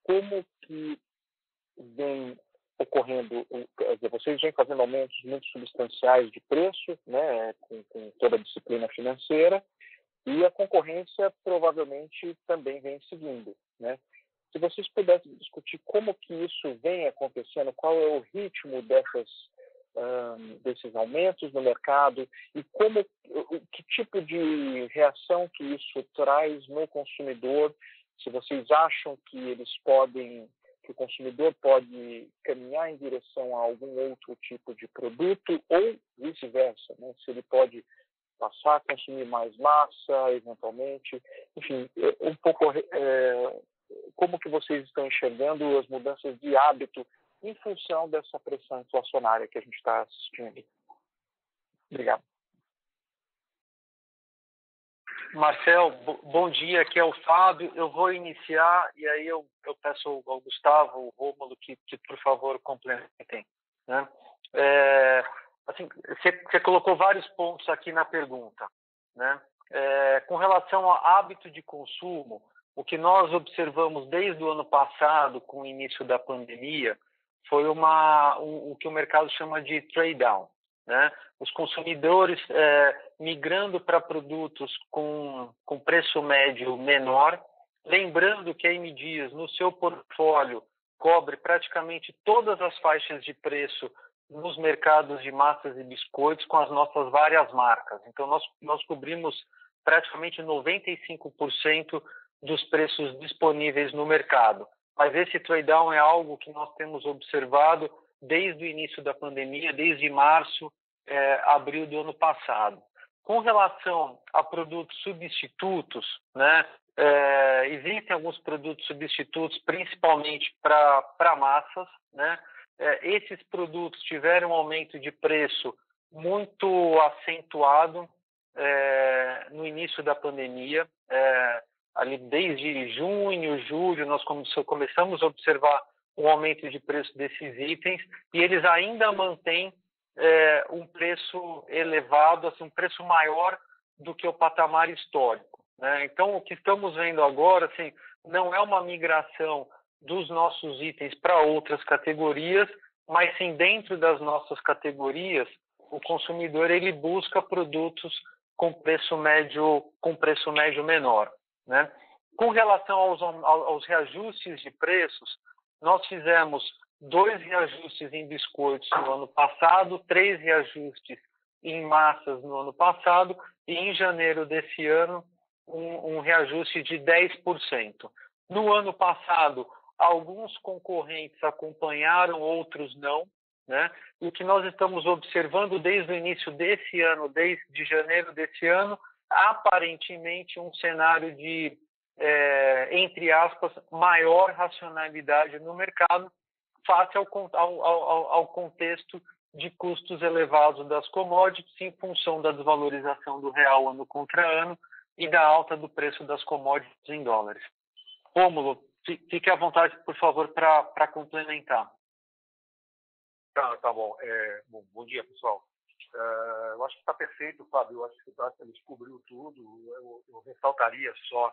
como que vem ocorrendo, quer dizer, vocês vêm fazendo aumentos muito substanciais de preço, né, com toda a disciplina financeira, e a concorrência provavelmente também vem seguindo, né? Se vocês pudessem discutir como que isso vem acontecendo, qual é o ritmo desses aumentos no mercado e que tipo de reação que isso traz no consumidor, se vocês acham que que o consumidor pode caminhar em direção a algum outro tipo de produto ou vice-versa, né? Se ele pode passar a consumir mais massa, eventualmente, enfim, um pouco como que vocês estão enxergando as mudanças de hábito em função dessa pressão inflacionária que a gente está assistindo. Obrigado. Marcel, bom dia, aqui é o Fábio. Eu vou iniciar e aí eu peço ao Gustavo, ao Rômulo, que por favor complementem, né? Assim, você colocou vários pontos aqui na pergunta, né? Com relação ao hábito de consumo, o que nós observamos desde o ano passado, com o início da pandemia, foi o que o mercado chama de trade down, né? Os consumidores migrando para produtos com preço médio menor, lembrando que a M. Dias, no seu portfólio, cobre praticamente todas as faixas de preço nos mercados de massas e biscoitos com as nossas várias marcas. Então, nós cobrimos praticamente 95% dos preços disponíveis no mercado. Mas esse trade-down é algo que nós temos observado desde o início da pandemia, desde março, abril do ano passado. Com relação a produtos substitutos, né, existem alguns produtos substitutos, principalmente para massas, né? Esses produtos tiveram um aumento de preço muito acentuado no início da pandemia. Ali desde junho, julho, nós começamos a observar um aumento de preço desses itens e eles ainda mantêm um preço elevado, assim, um preço maior do que o patamar histórico, né? Então, o que estamos vendo agora, assim, não é uma migração dos nossos itens para outras categorias, mas sim dentro das nossas categorias, o consumidor ele busca produtos com preço médio menor, né? Com relação aos reajustes de preços, nós fizemos 2 reajustes em biscoitos no ano passado, 3 reajustes em massas no ano passado e em janeiro desse ano um reajuste de 10%. No ano passado, alguns concorrentes acompanharam, outros não, né? E o que nós estamos observando desde o início desse ano, desde janeiro desse ano, aparentemente um cenário de, entre aspas, maior racionalidade no mercado face ao contexto de custos elevados das commodities em função da desvalorização do real ano contra ano e da alta do preço das commodities em dólares. Rômulo, fique à vontade, por favor, para complementar. Tá bom. Bom dia, pessoal. Eu acho que está perfeito, Fábio. Eu acho que ele descobriu tudo. Eu ressaltaria só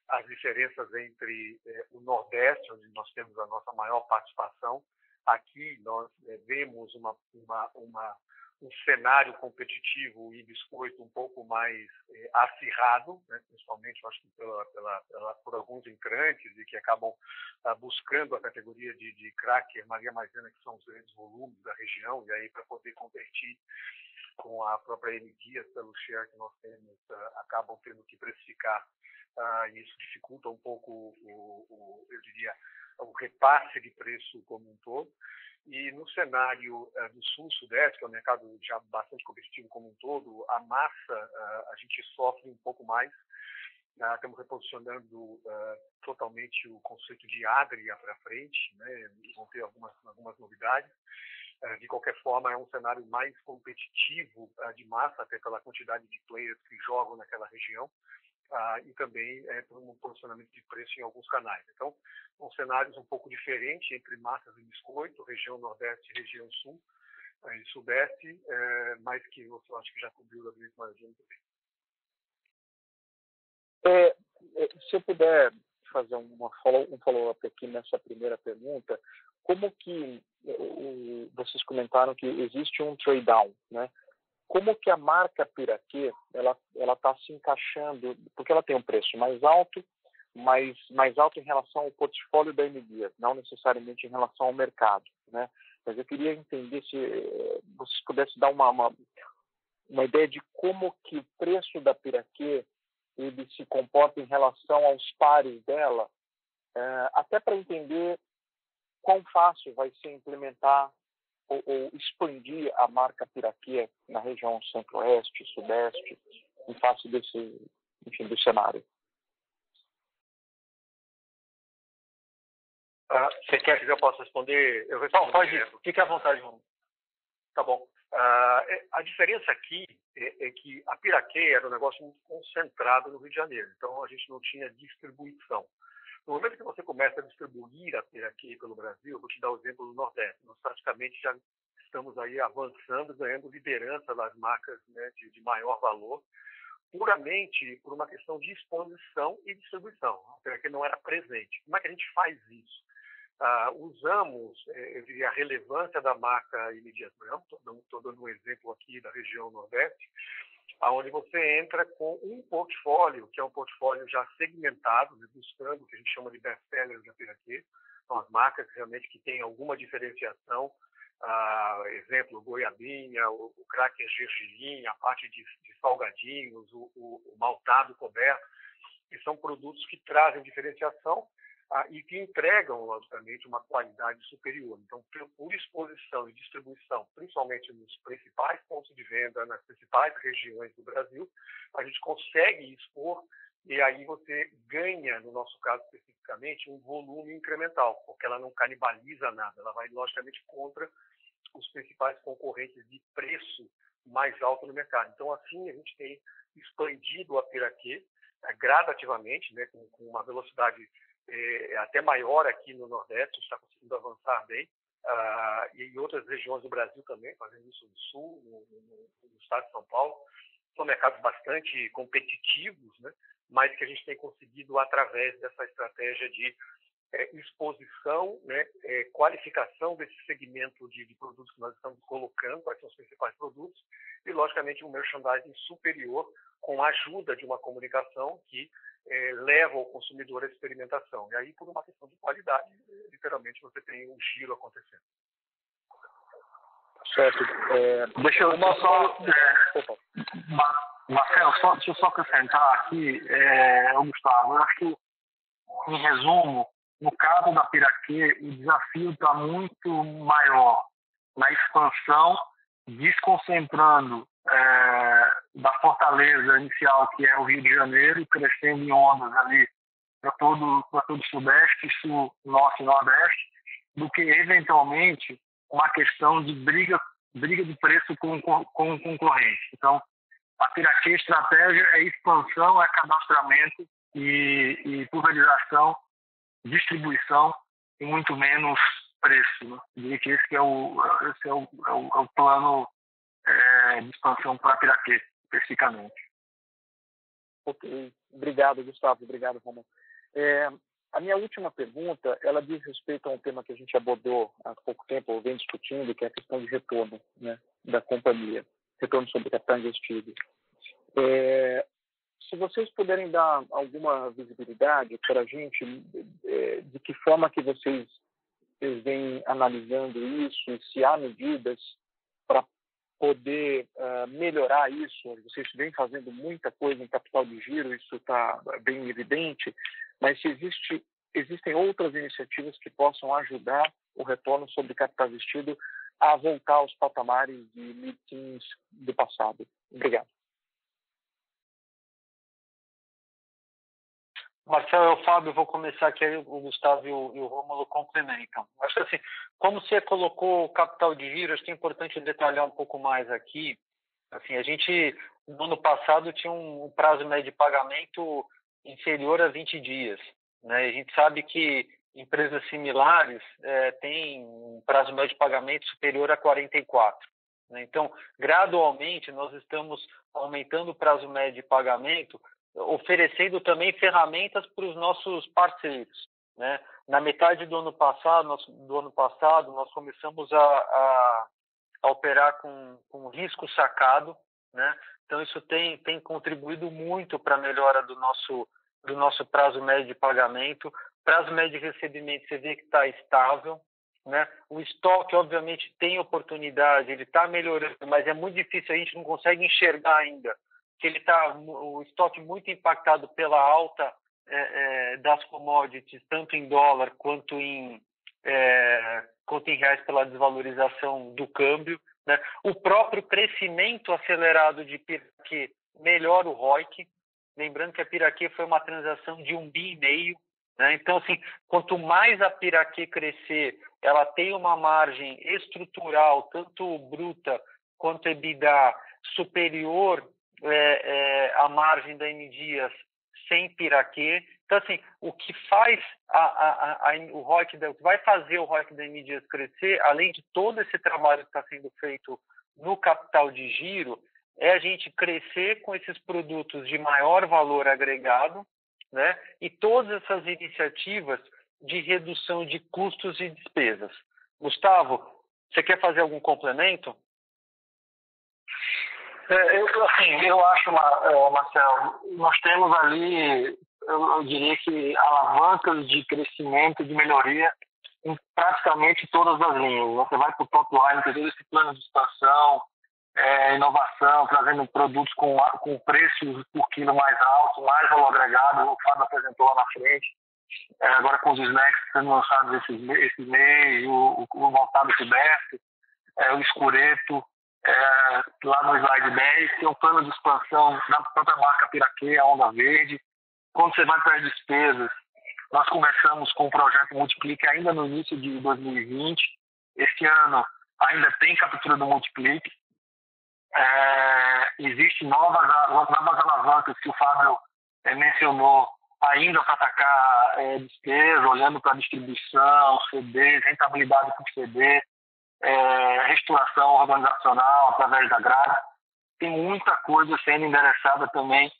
as diferenças entre o Nordeste, onde nós temos a nossa maior participação. Aqui nós vemos um cenário competitivo e biscoito um pouco mais acirrado, né? Principalmente, eu acho que por alguns entrantes e que acabam buscando a categoria de cracker, Maria Maisena, que são os grandes volumes da região, e aí para poder competir com a própria M. Dias, pelo share que nós temos, acabam tendo que precificar, e isso dificulta um pouco, eu diria, o repasse de preço como um todo. E no cenário do Sul-Sudeste, que é um mercado já bastante competitivo como um todo, a massa a gente sofre um pouco mais. Estamos reposicionando totalmente o conceito de Adria para frente, né? Vão ter algumas novidades. De qualquer forma, é um cenário mais competitivo de massa, até pela quantidade de players que jogam naquela região. E também por um posicionamento de preço em alguns canais. Então, são cenários um pouco diferentes entre massas e biscoito, região Nordeste e região Sul, aí Sudeste, mas que eu acho que já cobriu da mesma maneira muito bem. Se eu puder fazer um follow-up aqui nessa primeira pergunta, como que vocês comentaram que existe um trade-down, né? Como que a marca Piraquê ela está se encaixando, porque ela tem um preço mais alto em relação ao portfólio da M. Dias, não necessariamente em relação ao mercado, né? Mas eu queria entender se vocês pudessem dar uma ideia de como que o preço da Piraquê ele se comporta em relação aos pares dela, até para entender quão fácil vai ser implementar ou expandir a marca Piraquê na região centro-oeste, sudeste, em face do cenário. Se quer que eu possa responder, eu respondo. Pode ir. Fique à vontade, Romulo. Tá bom. A diferença aqui é que a Piraquê era um negócio muito concentrado no Rio de Janeiro, então a gente não tinha distribuição. No momento que você começa a distribuir a Piraquê pelo Brasil, eu vou te dar o exemplo do Nordeste. Nós praticamente já estamos aí avançando, ganhando liderança das marcas, né, de maior valor, puramente por uma questão de exposição e distribuição. A Piraquê não era presente. Como é que a gente faz isso? Usamos, eu diria, a relevância da marca M. Dias Branco, estou dando um exemplo aqui da região Nordeste, onde você entra com um portfólio, que é um portfólio já segmentado, né, buscando o que a gente chama de best-sellers da Piraquê, são as marcas realmente que têm alguma diferenciação, exemplo, goiabinha, o cracker gergelim, a parte de salgadinhos, o maltado coberto, que são produtos que trazem diferenciação, e que entregam, logicamente, uma qualidade superior. Então, por exposição e distribuição, principalmente nos principais pontos de venda, nas principais regiões do Brasil, a gente consegue expor e aí você ganha, no nosso caso especificamente, um volume incremental, porque ela não canibaliza nada, ela vai, logicamente, contra os principais concorrentes de preço mais alto no mercado. Então, assim, a gente tem expandido a Piraquê gradativamente, né, com uma velocidade até maior aqui no Nordeste, está conseguindo avançar bem, e em outras regiões do Brasil também, fazendo isso no Sul, no estado de São Paulo. São mercados bastante competitivos, né, mas que a gente tem conseguido, através dessa estratégia de exposição, né, qualificação desse segmento de produtos que nós estamos colocando, quais são os principais produtos, e, logicamente, um merchandising superior com a ajuda de uma comunicação que leva o consumidor à experimentação. E aí, por uma questão de qualidade, literalmente, você tem um giro acontecendo. Certo. Deixa eu Marcelo, deixa eu só acrescentar aqui, Gustavo, eu acho que, em resumo, no caso da Piraquê, o desafio está muito maior na expansão, desconcentrando da fortaleza inicial, que é o Rio de Janeiro, crescendo em ondas ali para todo o Sudeste, Sul, Norte e Nordeste, do que, eventualmente, uma questão de briga de preço com o concorrente. Então, a Piraquê, estratégia é expansão, é cadastramento e pulverização, distribuição e muito menos preço. Né? Eu diria que esse é o plano de expansão para a Piraquê, especificamente. Ok. Obrigado, Gustavo. Obrigado, Romulo. A minha última pergunta, ela diz respeito a um tema que a gente abordou há pouco tempo, ou vem discutindo, que é a questão de retorno, né, da companhia, retorno sobre capital investido. Se vocês puderem dar alguma visibilidade para a gente, de que forma que vocês vêm analisando isso, e se há medidas para poder melhorar isso. Vocês vêm fazendo muita coisa em capital de giro, isso está bem evidente, mas se existem outras iniciativas que possam ajudar o retorno sobre capital investido a voltar aos patamares de mid-teens do passado. Obrigado. Marcelo e o Fábio, vou começar aqui, aí o Gustavo e o Rômulo complementam. Acho que assim, como você colocou o capital de giro, acho que é importante detalhar um pouco mais aqui. Assim, a gente, no ano passado, tinha um prazo médio de pagamento inferior a 20 dias. Né? A gente sabe que empresas similares têm um prazo médio de pagamento superior a 44. Né? Então, gradualmente, nós estamos aumentando o prazo médio de pagamento, oferecendo também ferramentas para os nossos parceiros. Né? Na metade do ano passado, nós começamos a operar com risco sacado, né? Então isso tem contribuído muito para a melhora do nosso prazo médio de pagamento. Prazo médio de recebimento, você vê que está estável, né? O estoque, obviamente, tem oportunidade, ele está melhorando, mas é muito difícil, a gente não consegue enxergar ainda que ele está, o estoque muito impactado pela alta das commodities, tanto em dólar quanto em reais, pela desvalorização do câmbio. Né? O próprio crescimento acelerado de Piraquê melhora o ROIC. Lembrando que a Piraquê foi uma transação de 1,5 bi. Né? Então, assim, quanto mais a Piraquê crescer, ela tem uma margem estrutural, tanto bruta quanto EBITDA, superior à margem da M Dias sem Piraquê. Então, assim, o que faz o ROIC, vai fazer o ROIC da M Dias crescer, além de todo esse trabalho que está sendo feito no capital de giro, é a gente crescer com esses produtos de maior valor agregado, né? E todas essas iniciativas de redução de custos e despesas. Gustavo, você quer fazer algum complemento? Eu acho, Marcelo, nós temos ali, eu diria que alavancas de crescimento, de melhoria em praticamente todas as linhas. Você vai para o top line, tem todo esse plano de expansão, inovação, trazendo produtos com preços por quilo mais altos, mais valor agregado. O Fábio apresentou lá na frente. Agora com os snacks sendo lançados esse mês, o maltado coberto, o escureto. Lá no slide 10, tem um plano de expansão da própria marca Piraquê, a Onda Verde. Quando você vai para as despesas, nós começamos com o projeto Multiplique ainda no início de 2020. Este ano ainda tem captura do Multiplique. Existem novas alavancas que o Fábio mencionou ainda para atacar despesa, olhando para distribuição, CDs, rentabilidade por CD, reestruturação organizacional através da grade. Tem muita coisa sendo endereçada também.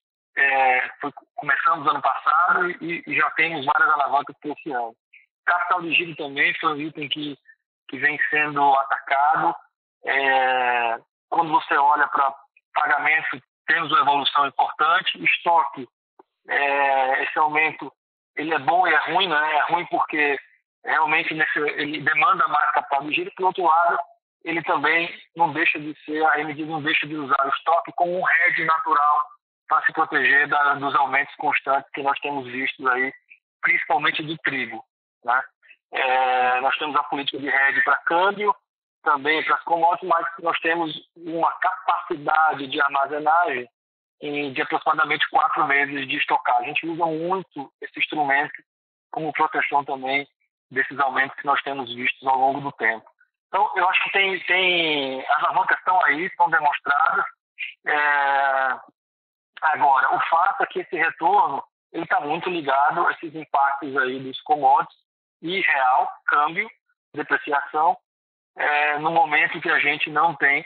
Começamos ano passado e já temos várias alavancas para esse ano. Capital de giro também foi um item que vem sendo atacado. Quando você olha para pagamento, temos uma evolução importante. Estoque, esse aumento, ele é bom e é ruim, né? É ruim porque realmente ele demanda mais capital de giro. Por outro lado, ele também não deixa de ser, a MD não deixa de usar o estoque como um hedge natural para se proteger dos aumentos constantes que nós temos visto aí, principalmente do trigo. Né? Nós temos a política de hedge para câmbio, também para as commodities, mas nós temos uma capacidade de armazenagem de aproximadamente 4 meses de estocagem. A gente usa muito esse instrumento como proteção também desses aumentos que nós temos visto ao longo do tempo. Então, eu acho que as alavancas estão aí, estão demonstradas. Agora, o fato é que esse retorno ele está muito ligado a esses impactos aí dos commodities e real, câmbio, depreciação, no momento que a gente não tem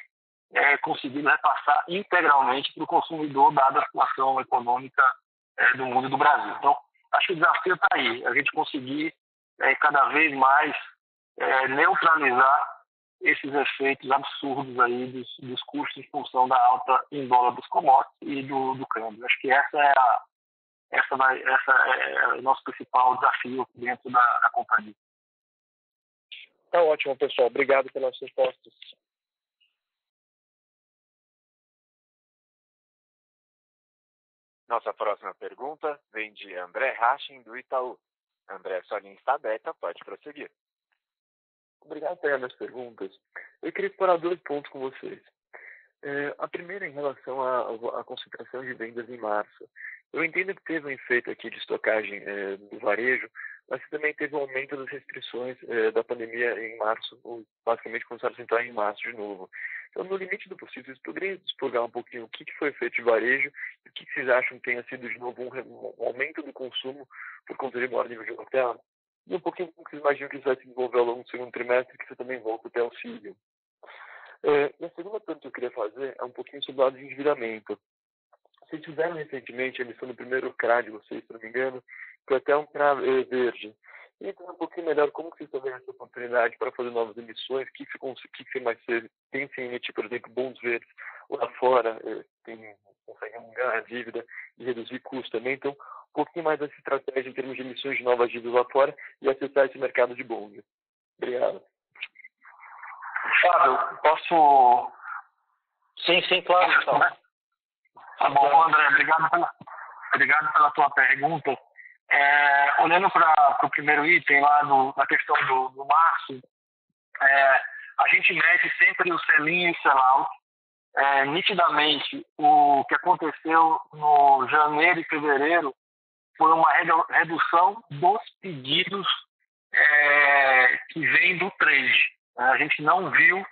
conseguido repassar integralmente para o consumidor, dada a situação econômica do mundo e do Brasil. Então, acho que o desafio está aí, a gente conseguir cada vez mais neutralizar esses efeitos absurdos aí dos custos em função da alta em dólar dos commodities e do câmbio. Acho que essa é o nosso principal desafio dentro da companhia. Tá ótimo, pessoal. Obrigado pelas respostas. Nossa próxima pergunta vem de André Hachin, do Itaú. André, sua linha está aberta, pode prosseguir. Obrigado por pegar minhas perguntas. Eu queria explorar 2 pontos com vocês. A primeira em relação à concentração de vendas em março. Eu entendo que teve um efeito aqui de estocagem do varejo, mas também teve um aumento das restrições da pandemia em março, ou basicamente começaram a entrar em março de novo. Então, no limite do possível, vocês poderiam explorar um pouquinho o que foi feito de varejo e o que vocês acham que tenha sido, de novo, um aumento do consumo por conta de maior nível de lockdown? E um pouquinho como vocês imaginam que isso vai se desenvolver ao longo do segundo trimestre, que você também volta até auxílio. E a segunda pergunta que eu queria fazer é um pouquinho sobre o lado de endividamento. Vocês fizeram recentemente a emissão do primeiro CRA de vocês, se não me engano, que é até um CRA verde. E entender um pouquinho melhor como que vocês estão vendo essa oportunidade para fazer novas emissões, que você mais pensa em emitir, por exemplo, bons verdes lá fora, consegue alongar a dívida e reduzir custos também. Então, um pouquinho mais dessa estratégia em termos de emissões de novas dívidas lá fora e acessar esse mercado de bonds. Obrigado. Fábio, posso... Sim, claro. Então. Tá bom, André, obrigado pela tua pergunta. Olhando para o primeiro item lá na questão do março, a gente mede sempre o sell-in e o sell-out. Nitidamente, o que aconteceu no janeiro e fevereiro foi uma redução dos pedidos que vem do trade. A gente não viu,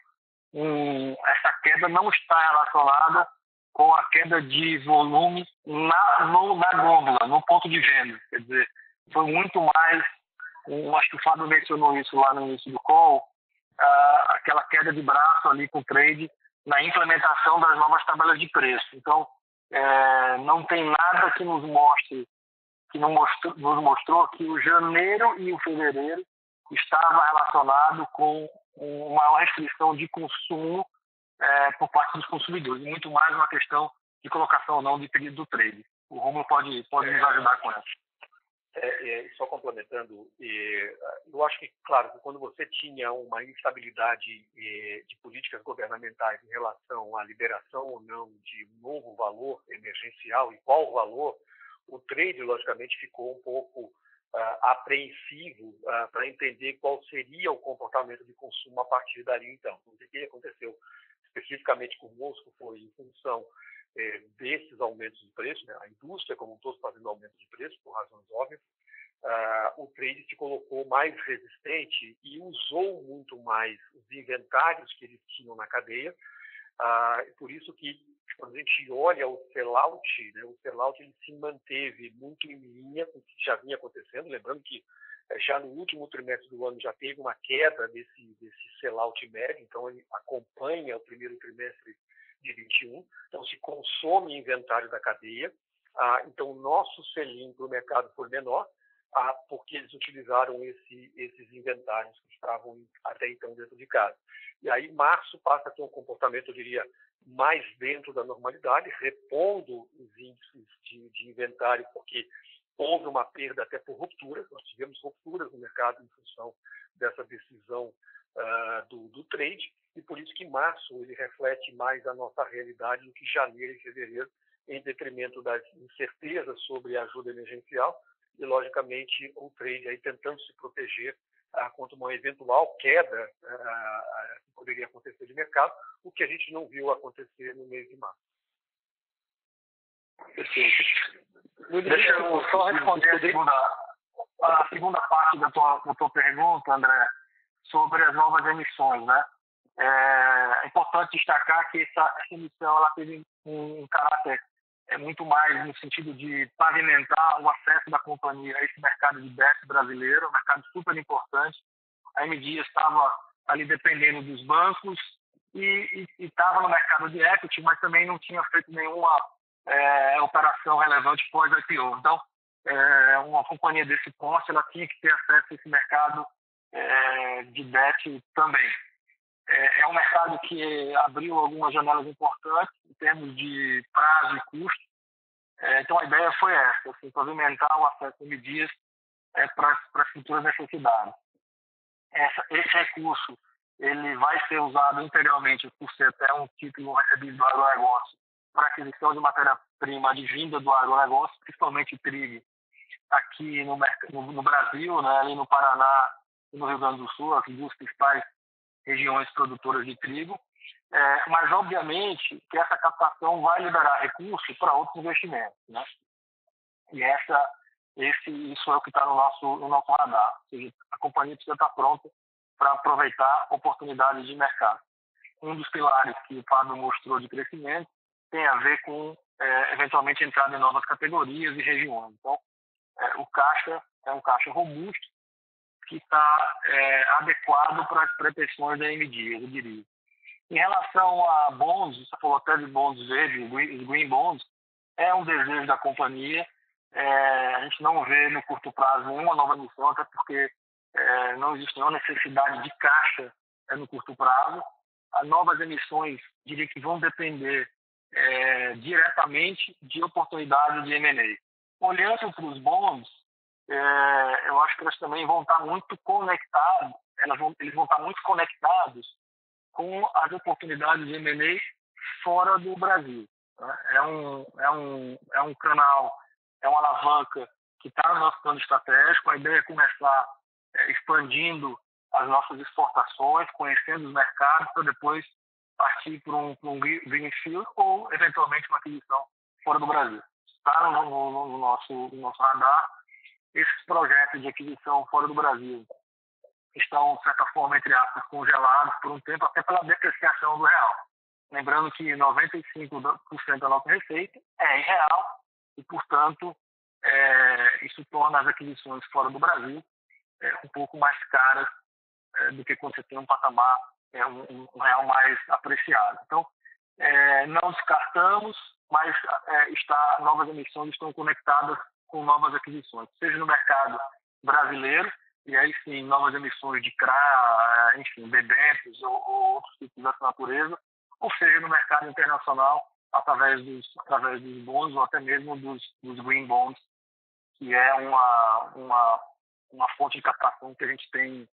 essa queda não está relacionada com a queda de volume na gôndola, no ponto de venda. Quer dizer, foi muito mais, acho que o Fábio mencionou isso lá no início do call, aquela queda de braço ali com o trade na implementação das novas tabelas de preço. Então, não tem nada que nos mostrou que o janeiro e o fevereiro estava relacionado com uma restrição de consumo por parte dos consumidores, muito mais uma questão de colocação ou não de pedido do trade. O Rômulo pode nos ajudar com isso. Só complementando, eu acho que, claro, que quando você tinha uma instabilidade de políticas governamentais em relação à liberação ou não de um novo valor emergencial e qual valor, o trade, logicamente, ficou um pouco apreensivo para entender qual seria o comportamento de consumo a partir dali, então. O que aconteceu especificamente conosco foi em função desses aumentos de preço, né? A indústria como um todo fazendo aumento de preço, por razões óbvias. O trade se colocou mais resistente e usou muito mais os inventários que eles tinham na cadeia. Por isso que, quando a gente olha o sell-out, né, o sell-out ele se manteve muito em linha com o que já vinha acontecendo. Lembrando que já no último trimestre do ano já teve uma queda desse sell-out médio, então ele acompanha o primeiro trimestre de 21, então se consome inventário da cadeia. Então o nosso sell-in para o mercado foi menor, porque eles utilizaram esses inventários que estavam até então dentro de casa. E aí março passa a ter um comportamento, eu diria, mais dentro da normalidade, repondo os índices de inventário, porque houve uma perda até por rupturas. Nós tivemos rupturas no mercado em função dessa decisão do trade, e por isso que março ele reflete mais a nossa realidade do que janeiro e fevereiro, em detrimento das incertezas sobre a ajuda emergencial e, logicamente, o trade aí tentando se proteger contra uma eventual queda que poderia acontecer de mercado, o que a gente não viu acontecer no mês de março. Perfeito. Deixa eu só responder a segunda parte da tua pergunta, André, sobre as novas emissões, né? É importante destacar que essa emissão ela teve um caráter muito mais no sentido de pavimentar o acesso da companhia a esse mercado de DET brasileiro, um mercado super importante. A M Dias estava ali dependendo dos bancos e estava no mercado de equity, mas também não tinha feito nenhuma operação relevante pós-IPO. Então, uma companhia desse porte ela tinha que ter acesso a esse mercado de DET também. É um mercado que abriu algumas janelas importantes em termos de prazo e custo. Então, a ideia foi essa, assim, pavimentar o acesso a medidas para as futuras necessidades. Esse recurso ele vai ser usado integralmente por ser até um título recebido do agronegócio para aquisição de matéria-prima advinda do agronegócio, principalmente trigo, aqui no Brasil, né, ali no Paraná e no Rio Grande do Sul, as duas principais regiões produtoras de trigo, mas obviamente que essa captação vai liberar recursos para outros investimentos, né? E isso é o que está no nosso radar. Ou seja, a companhia precisa estar pronta para aproveitar oportunidades de mercado. Um dos pilares que o Fábio mostrou de crescimento tem a ver com eventualmente entrada em novas categorias e regiões. Então, o caixa é um caixa robusto que está adequado para as pretensões da M Dias, eu diria. Em relação a bonds, você falou até de bonds verdes, os green bonds, é um desejo da companhia. A gente não vê no curto prazo nenhuma nova emissão, até porque não existe nenhuma necessidade de caixa no curto prazo. As novas emissões, diria que vão depender diretamente de oportunidades de M&A. Olhando para os bonds, eu acho que eles também vão estar muito conectados, eles vão estar muito conectados com as oportunidades de M&A fora do Brasil. Tá? É um canal, é uma alavanca que está no nosso plano estratégico. A ideia é começar expandindo as nossas exportações, conhecendo os mercados, para depois partir para um greenfield ou, eventualmente, uma aquisição fora do Brasil. Está no nosso radar. Esses projetos de aquisição fora do Brasil estão, de certa forma, entre aspas, congelados por um tempo, até pela depreciação do real. Lembrando que 95% da nossa receita é em real e, portanto, isso torna as aquisições fora do Brasil um pouco mais caras do que quando você tem um patamar, um real mais apreciado. Então, não descartamos, mas novas emissões estão conectadas com novas aquisições, seja no mercado brasileiro, e aí sim, novas emissões de CRA, enfim, debêntures ou outros tipos dessa natureza, ou seja, no mercado internacional, através dos bonds ou até mesmo dos green bonds, que é uma fonte de captação que a gente tem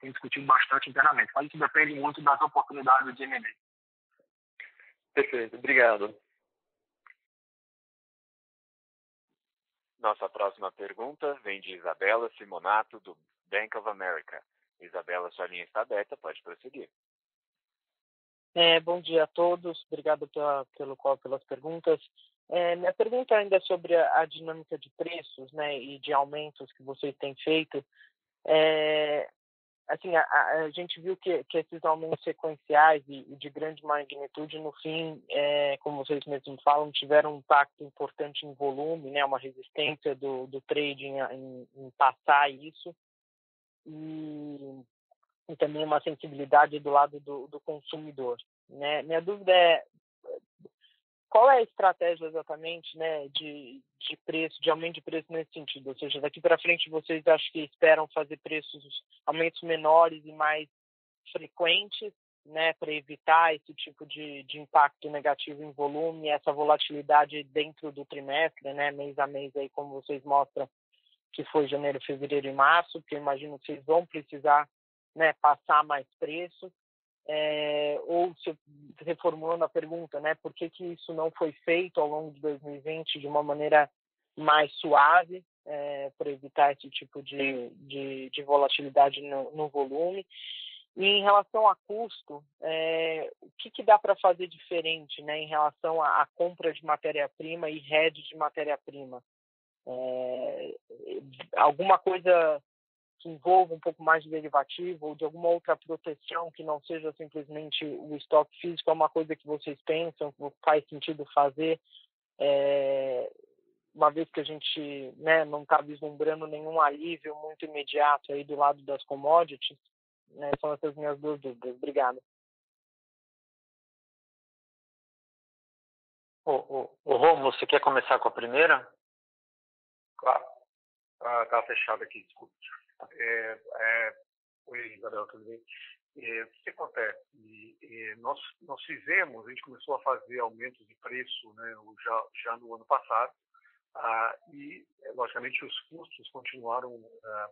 discutido bastante internamente. Mas isso depende muito das oportunidades de M&A. Perfeito, obrigado. Nossa próxima pergunta vem de Isabela Simonato, do Bank of America. Isabela, sua linha está aberta, pode prosseguir. Bom dia a todos, obrigado pelas perguntas. Minha pergunta ainda é sobre a dinâmica de preços, né, e de aumentos que vocês têm feito. Assim, a gente viu que esses aumentos sequenciais e de grande magnitude, no fim, como vocês mesmos falam, tiveram um impacto importante em volume, né, uma resistência do trading em passar isso, e também uma sensibilidade do lado do consumidor, né? Minha dúvida é qual é a estratégia exatamente, né, de preço, de aumento de preço nesse sentido? Ou seja, daqui para frente vocês acho que esperam fazer aumentos menores e mais frequentes, né, para evitar esse tipo de impacto negativo em volume, essa volatilidade dentro do trimestre, né, mês a mês, aí, como vocês mostram, que foi janeiro, fevereiro e março, porque eu imagino que vocês vão precisar, né, passar mais preço. Ou se reformulando a pergunta, né, por que isso não foi feito ao longo de 2020 de uma maneira mais suave, para evitar esse tipo de volatilidade no volume. E em relação a custo, o que dá para fazer diferente, né, em relação à compra de matéria-prima e hedge de matéria-prima? Alguma coisa que envolva um pouco mais de derivativo ou de alguma outra proteção que não seja simplesmente o estoque físico, é uma coisa que vocês pensam, que faz sentido fazer, uma vez que a gente, né, não está vislumbrando nenhum alívio muito imediato aí do lado das commodities, né? São essas minhas duas dúvidas. Obrigado. Rômulo, você quer começar com a primeira? Claro. Tá fechado aqui, desculpe. Oi, Isabel, tudo bem? O que acontece? Nós fizemos, a gente começou a fazer aumentos de preço, né, já no ano passado, e, logicamente, os custos continuaram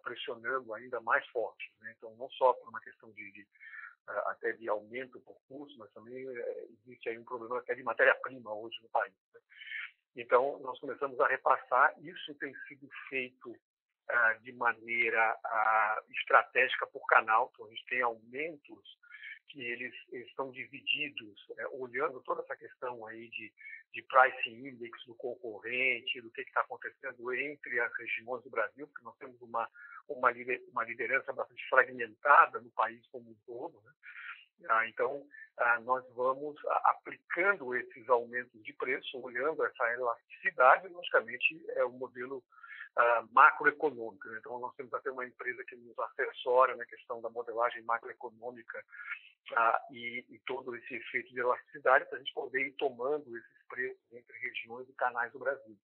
pressionando ainda mais forte, né? Então, não só por uma questão até de aumento por custo, mas também existe aí um problema até de matéria-prima hoje no país, né? Então, nós começamos a repassar. Isso tem sido feito de maneira estratégica por canal. Então, a gente tem aumentos que eles estão divididos, olhando toda essa questão aí de price index do concorrente, do que está acontecendo entre as regiões do Brasil, porque nós temos uma liderança bastante fragmentada no país como um todo, né? Então, nós vamos aplicando esses aumentos de preço, olhando essa elasticidade, logicamente é um modelo macroeconômico. Então, nós temos até uma empresa que nos assessora na questão da modelagem macroeconômica e todo esse efeito de elasticidade para a gente poder ir tomando esses preços entre regiões e canais do Brasil.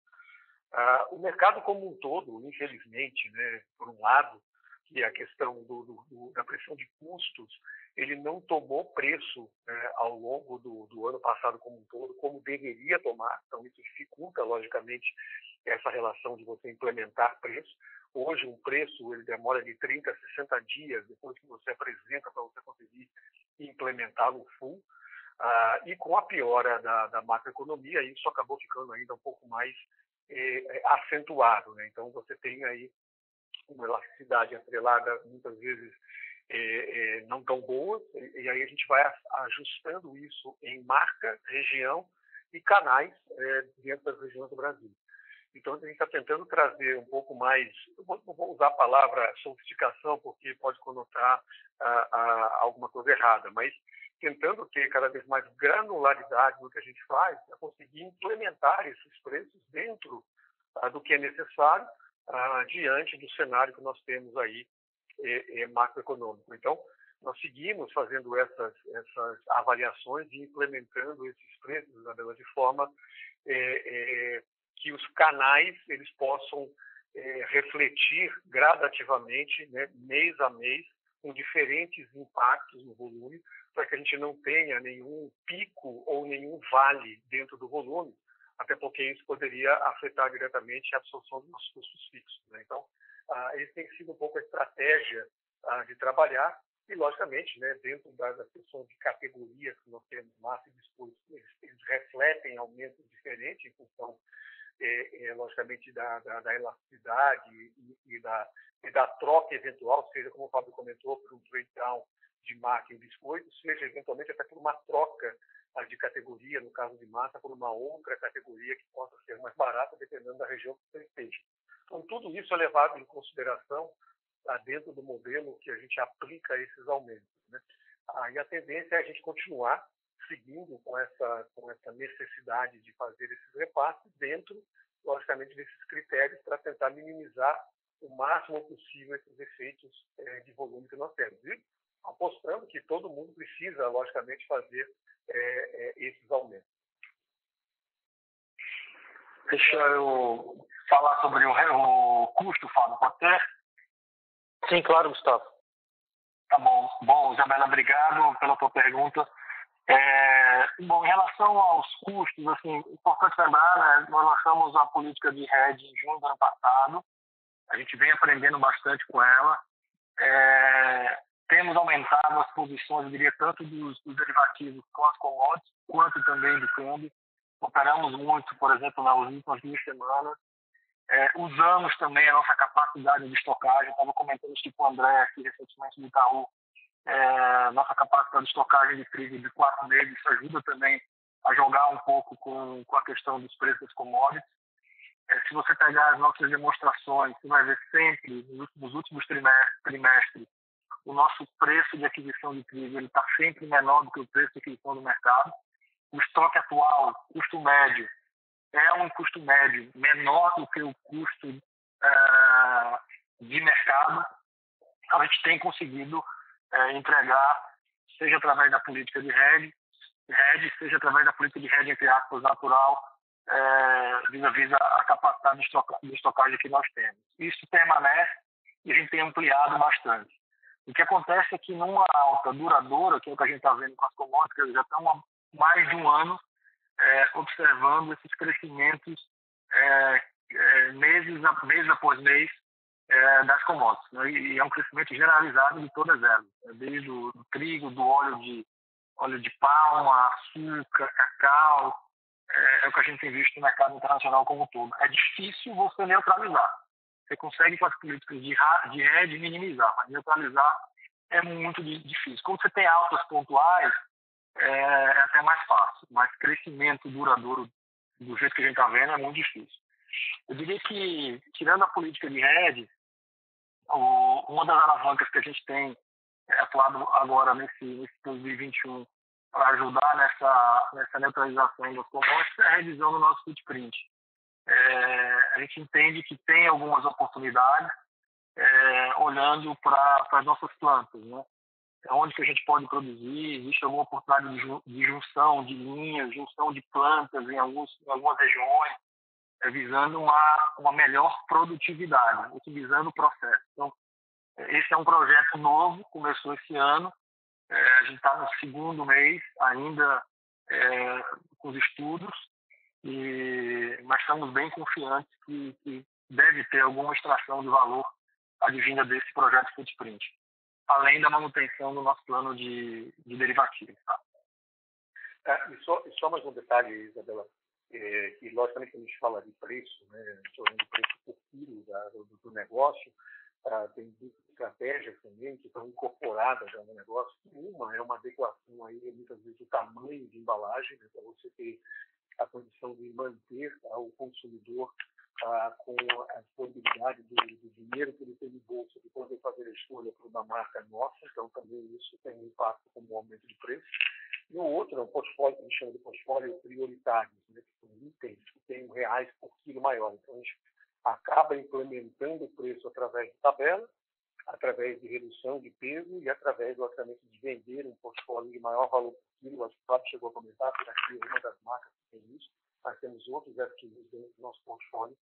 O mercado como um todo, infelizmente, né, por um lado, que é a questão da pressão de custos, ele não tomou preço ao longo do ano passado como um todo, como deveria tomar. Então, isso dificulta, logicamente, essa relação de você implementar preço. Hoje, um preço ele demora de 30 a 60 dias depois que você apresenta para você conseguir implementá-lo full. E com a piora da macroeconomia, isso acabou ficando ainda um pouco mais acentuado. Né? Então, você tem aí uma elasticidade atrelada, muitas vezes, não tão boa, e aí a gente vai ajustando isso em marca, região e canais dentro das regiões do Brasil. Então, a gente está tentando trazer um pouco mais, não vou usar a palavra sofisticação, porque pode conotar alguma coisa errada, mas tentando ter cada vez mais granularidade no que a gente faz, para conseguir implementar esses preços dentro do que é necessário, diante do cenário que nós temos aí macroeconômico. Então, nós seguimos fazendo essas avaliações e implementando esses preços, Isabela, de forma que os canais eles possam refletir gradativamente, né, mês a mês, com diferentes impactos no volume, para que a gente não tenha nenhum pico ou nenhum vale dentro do volume, até porque isso poderia afetar diretamente a absorção dos nossos custos fixos. Né? Então, esse tem sido um pouco a estratégia de trabalhar e, logicamente, né, dentro da questão de categorias que nós temos, massa e biscoitos, eles refletem aumentos diferentes em função, logicamente, da elasticidade e da troca eventual, seja, como o Fábio comentou, por um trade-down de massa e biscoitos, seja, eventualmente, até por uma troca de categoria, no caso de massa, por uma outra categoria que possa ser mais barata, dependendo da região que você esteja. Então, tudo isso é levado em consideração dentro do modelo que a gente aplica esses aumentos. Né? E a tendência é a gente continuar seguindo com essa necessidade de fazer esses repasses dentro, logicamente, desses critérios para tentar minimizar o máximo possível esses efeitos de volume que nós temos. E apostando que todo mundo precisa, logicamente, fazer esses aumentos. Deixa eu falar sobre o custo, Fábio, pode ser? Sim, claro, Gustavo. Tá bom. Bom, Isabela, obrigado pela tua pergunta. Bom, em relação aos custos, assim, importante lembrar, né, nós lançamos a política de hedge em junho do ano passado. A gente vem aprendendo bastante com ela. Temos aumentado as posições, eu diria, tanto dos derivativos com as commodities, quanto também do câmbio. Operamos muito, por exemplo, nas últimas 2 semanas. Usamos também a nossa capacidade de estocagem. Estava comentando isso com o André aqui recentemente do Itaú. Nossa capacidade de estocagem de trigo de 4 meses, isso ajuda também a jogar um pouco com a questão dos preços das commodities. Se você pegar as nossas demonstrações, você vai ver sempre, nos últimos trimestres, o nosso preço de aquisição de trigo está sempre menor do que o preço de aquisição do mercado. O estoque atual, custo médio, é um custo médio menor do que o custo de mercado. A gente tem conseguido entregar, seja através da política de hedge, seja através da política de hedge, entre aspas, natural, vis-à-vis a capacidade de estocagem que nós temos. Isso permanece e a gente tem ampliado bastante. O que acontece é que numa alta duradoura, que é o que a gente está vendo com as commodities, já estamos há mais de um ano observando esses crescimentos mês após mês das commodities. Né? E é um crescimento generalizado de todas elas, desde o trigo, do óleo de palma, açúcar, cacau. É o que a gente tem visto no mercado internacional como um todo. É difícil você neutralizar. Você consegue, com as políticas de hedge, minimizar, mas neutralizar é muito difícil. Quando você tem altas pontuais, é até mais fácil, mas crescimento duradouro do jeito que a gente está vendo é muito difícil. Eu diria que, tirando a política de hedge, uma das alavancas que a gente tem atuado agora nesse 2021 para ajudar nessa neutralização das commodities é a revisão do nosso footprint. A gente entende que tem algumas oportunidades olhando para as nossas plantas, né? Onde que a gente pode produzir, existe alguma oportunidade de junção de linhas, junção de plantas em algumas regiões, visando uma melhor produtividade, otimizando o processo. Então, esse é um projeto novo, começou esse ano, a gente está no segundo mês ainda com os estudos, mas estamos bem confiantes que deve ter alguma extração de valor advinda desse projeto Footprint, além da manutenção do nosso plano de derivativos. Tá? E só mais um detalhe, Isabela, que logicamente quando a gente fala de preço, né, a gente olhando o preço por quilo do negócio, tem duas estratégias também que estão incorporadas já no negócio. Uma é uma adequação aí, muitas vezes, do tamanho de embalagem, né, para você ter a condição de manter o consumidor com a disponibilidade do dinheiro que ele tem no bolso, de poder fazer a escolha por uma marca nossa. Então, também isso tem um impacto como aumento de preço. E o outro é um portfólio, que a gente chama de portfólio prioritário, né, que são itens que têm R$ por quilo maior. Então, a gente acaba implementando o preço através de tabela, através de redução de peso e através, logicamente, de vender um portfólio de maior valor por quilo. Acho que o Fábio chegou a comentar, porque aqui é uma das marcas que tem isso. Nós temos outros FTUs dentro do nosso portfólio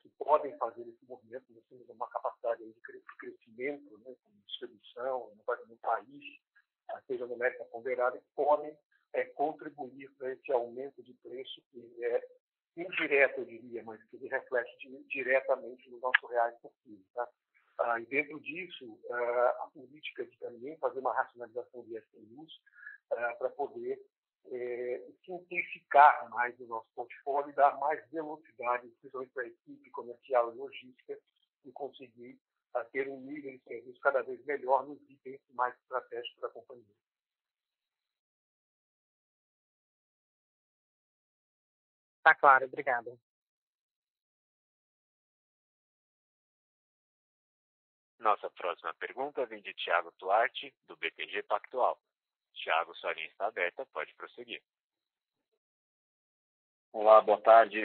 que podem fazer esse movimento. Nós temos uma capacidade de crescimento, né, com distribuição no país, seja numérica ponderada, que podem contribuir para esse aumento de preço que é indireto, eu diria, mas que reflete diretamente no nosso reais por quilo. Tá? E dentro disso, a política de também fazer uma racionalização de SKUs para poder simplificar mais o nosso portfólio e dar mais velocidade, principalmente para a equipe comercial e logística, e conseguir ter um nível de serviço cada vez melhor nos itens mais estratégicos da companhia. Tá claro, obrigado. Nossa próxima pergunta vem de Thiago Duarte, do BTG Pactual. Thiago, sua linha está aberta, pode prosseguir. Olá, boa tarde,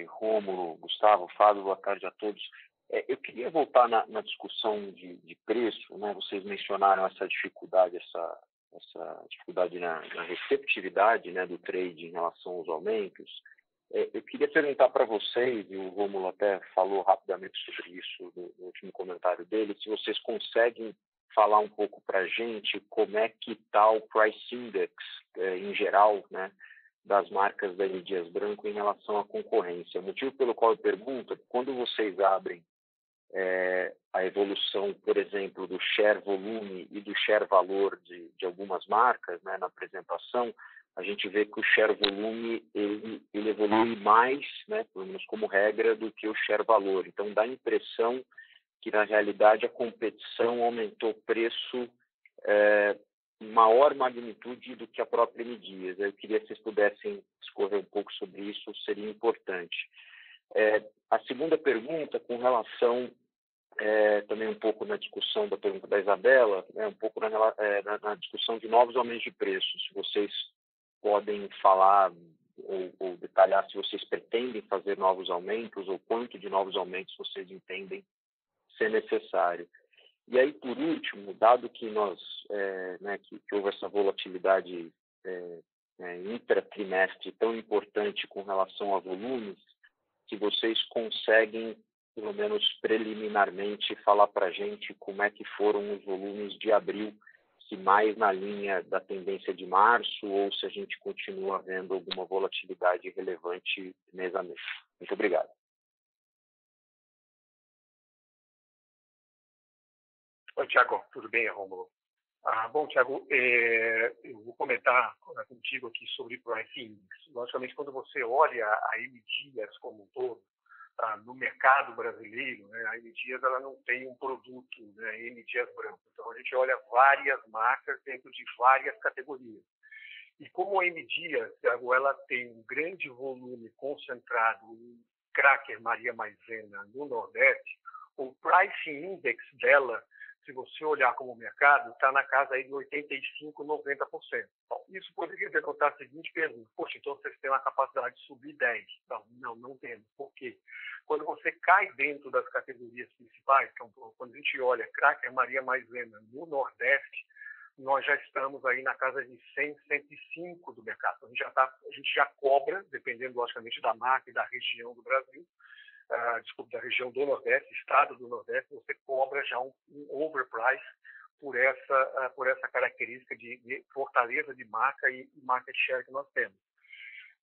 Rômulo, Gustavo, Fábio, boa tarde a todos. Eu queria voltar na discussão de preço, né? Vocês mencionaram essa dificuldade, essa dificuldade na receptividade, né, do trade em relação aos aumentos. Eu queria perguntar para vocês, e o Rômulo até falou rapidamente sobre isso no último comentário dele, se vocês conseguem falar um pouco para a gente como é que está o Price Index em geral, né, das marcas da M. Dias Branco em relação à concorrência. O motivo pelo qual eu pergunto é que quando vocês abrem a evolução, por exemplo, do share volume e do share valor de algumas marcas, né, na apresentação, a gente vê que o share volume ele evolui mais, né, pelo menos como regra, do que o share valor. Então, dá a impressão que, na realidade, a competição aumentou o preço em maior magnitude do que a própria M. Dias. Eu queria que vocês pudessem discorrer um pouco sobre isso, seria importante. A segunda pergunta, com relação também um pouco na discussão da pergunta da Isabela, um pouco na discussão de novos aumentos de preços. Se vocês podem falar ou detalhar se vocês pretendem fazer novos aumentos ou quanto de novos aumentos vocês entendem ser necessário. E aí, por último, dado que que houve essa volatilidade intratrimestre tão importante com relação a volumes, se vocês conseguem, pelo menos preliminarmente, falar para a gente como é que foram os volumes de abril, se mais na linha da tendência de março ou se a gente continua vendo alguma volatilidade relevante mês a mês. Muito obrigado. Oi, Thiago, tudo bem, Rômulo? Bom, Thiago, eu vou comentar contigo aqui sobre Price Index. Logicamente, quando você olha a M. Dias como um todo, no mercado brasileiro, né, a M. Dias ela não tem um produto, né, M. Dias Branco. Então, a gente olha várias marcas dentro de várias categorias. E como a M. Dias, Thiago, ela tem um grande volume concentrado em Cracker Maria Maizena no Nordeste, o Price Index dela se você olhar como mercado, está na casa aí de 85%, 90%. Bom, isso poderia denotar a seguinte pergunta: poxa, então vocês têm uma capacidade de subir 10%. Não temos. Por quê? Quando você cai dentro das categorias principais, então, quando a gente olha Cracker, Maria Maisena no Nordeste, nós já estamos aí na casa de 100, 105 do mercado. A gente já cobra, dependendo, logicamente, da marca e da região do Brasil, da região do Nordeste, estado do Nordeste, você cobra já um overprice por essa característica de fortaleza de marca e market share que nós temos.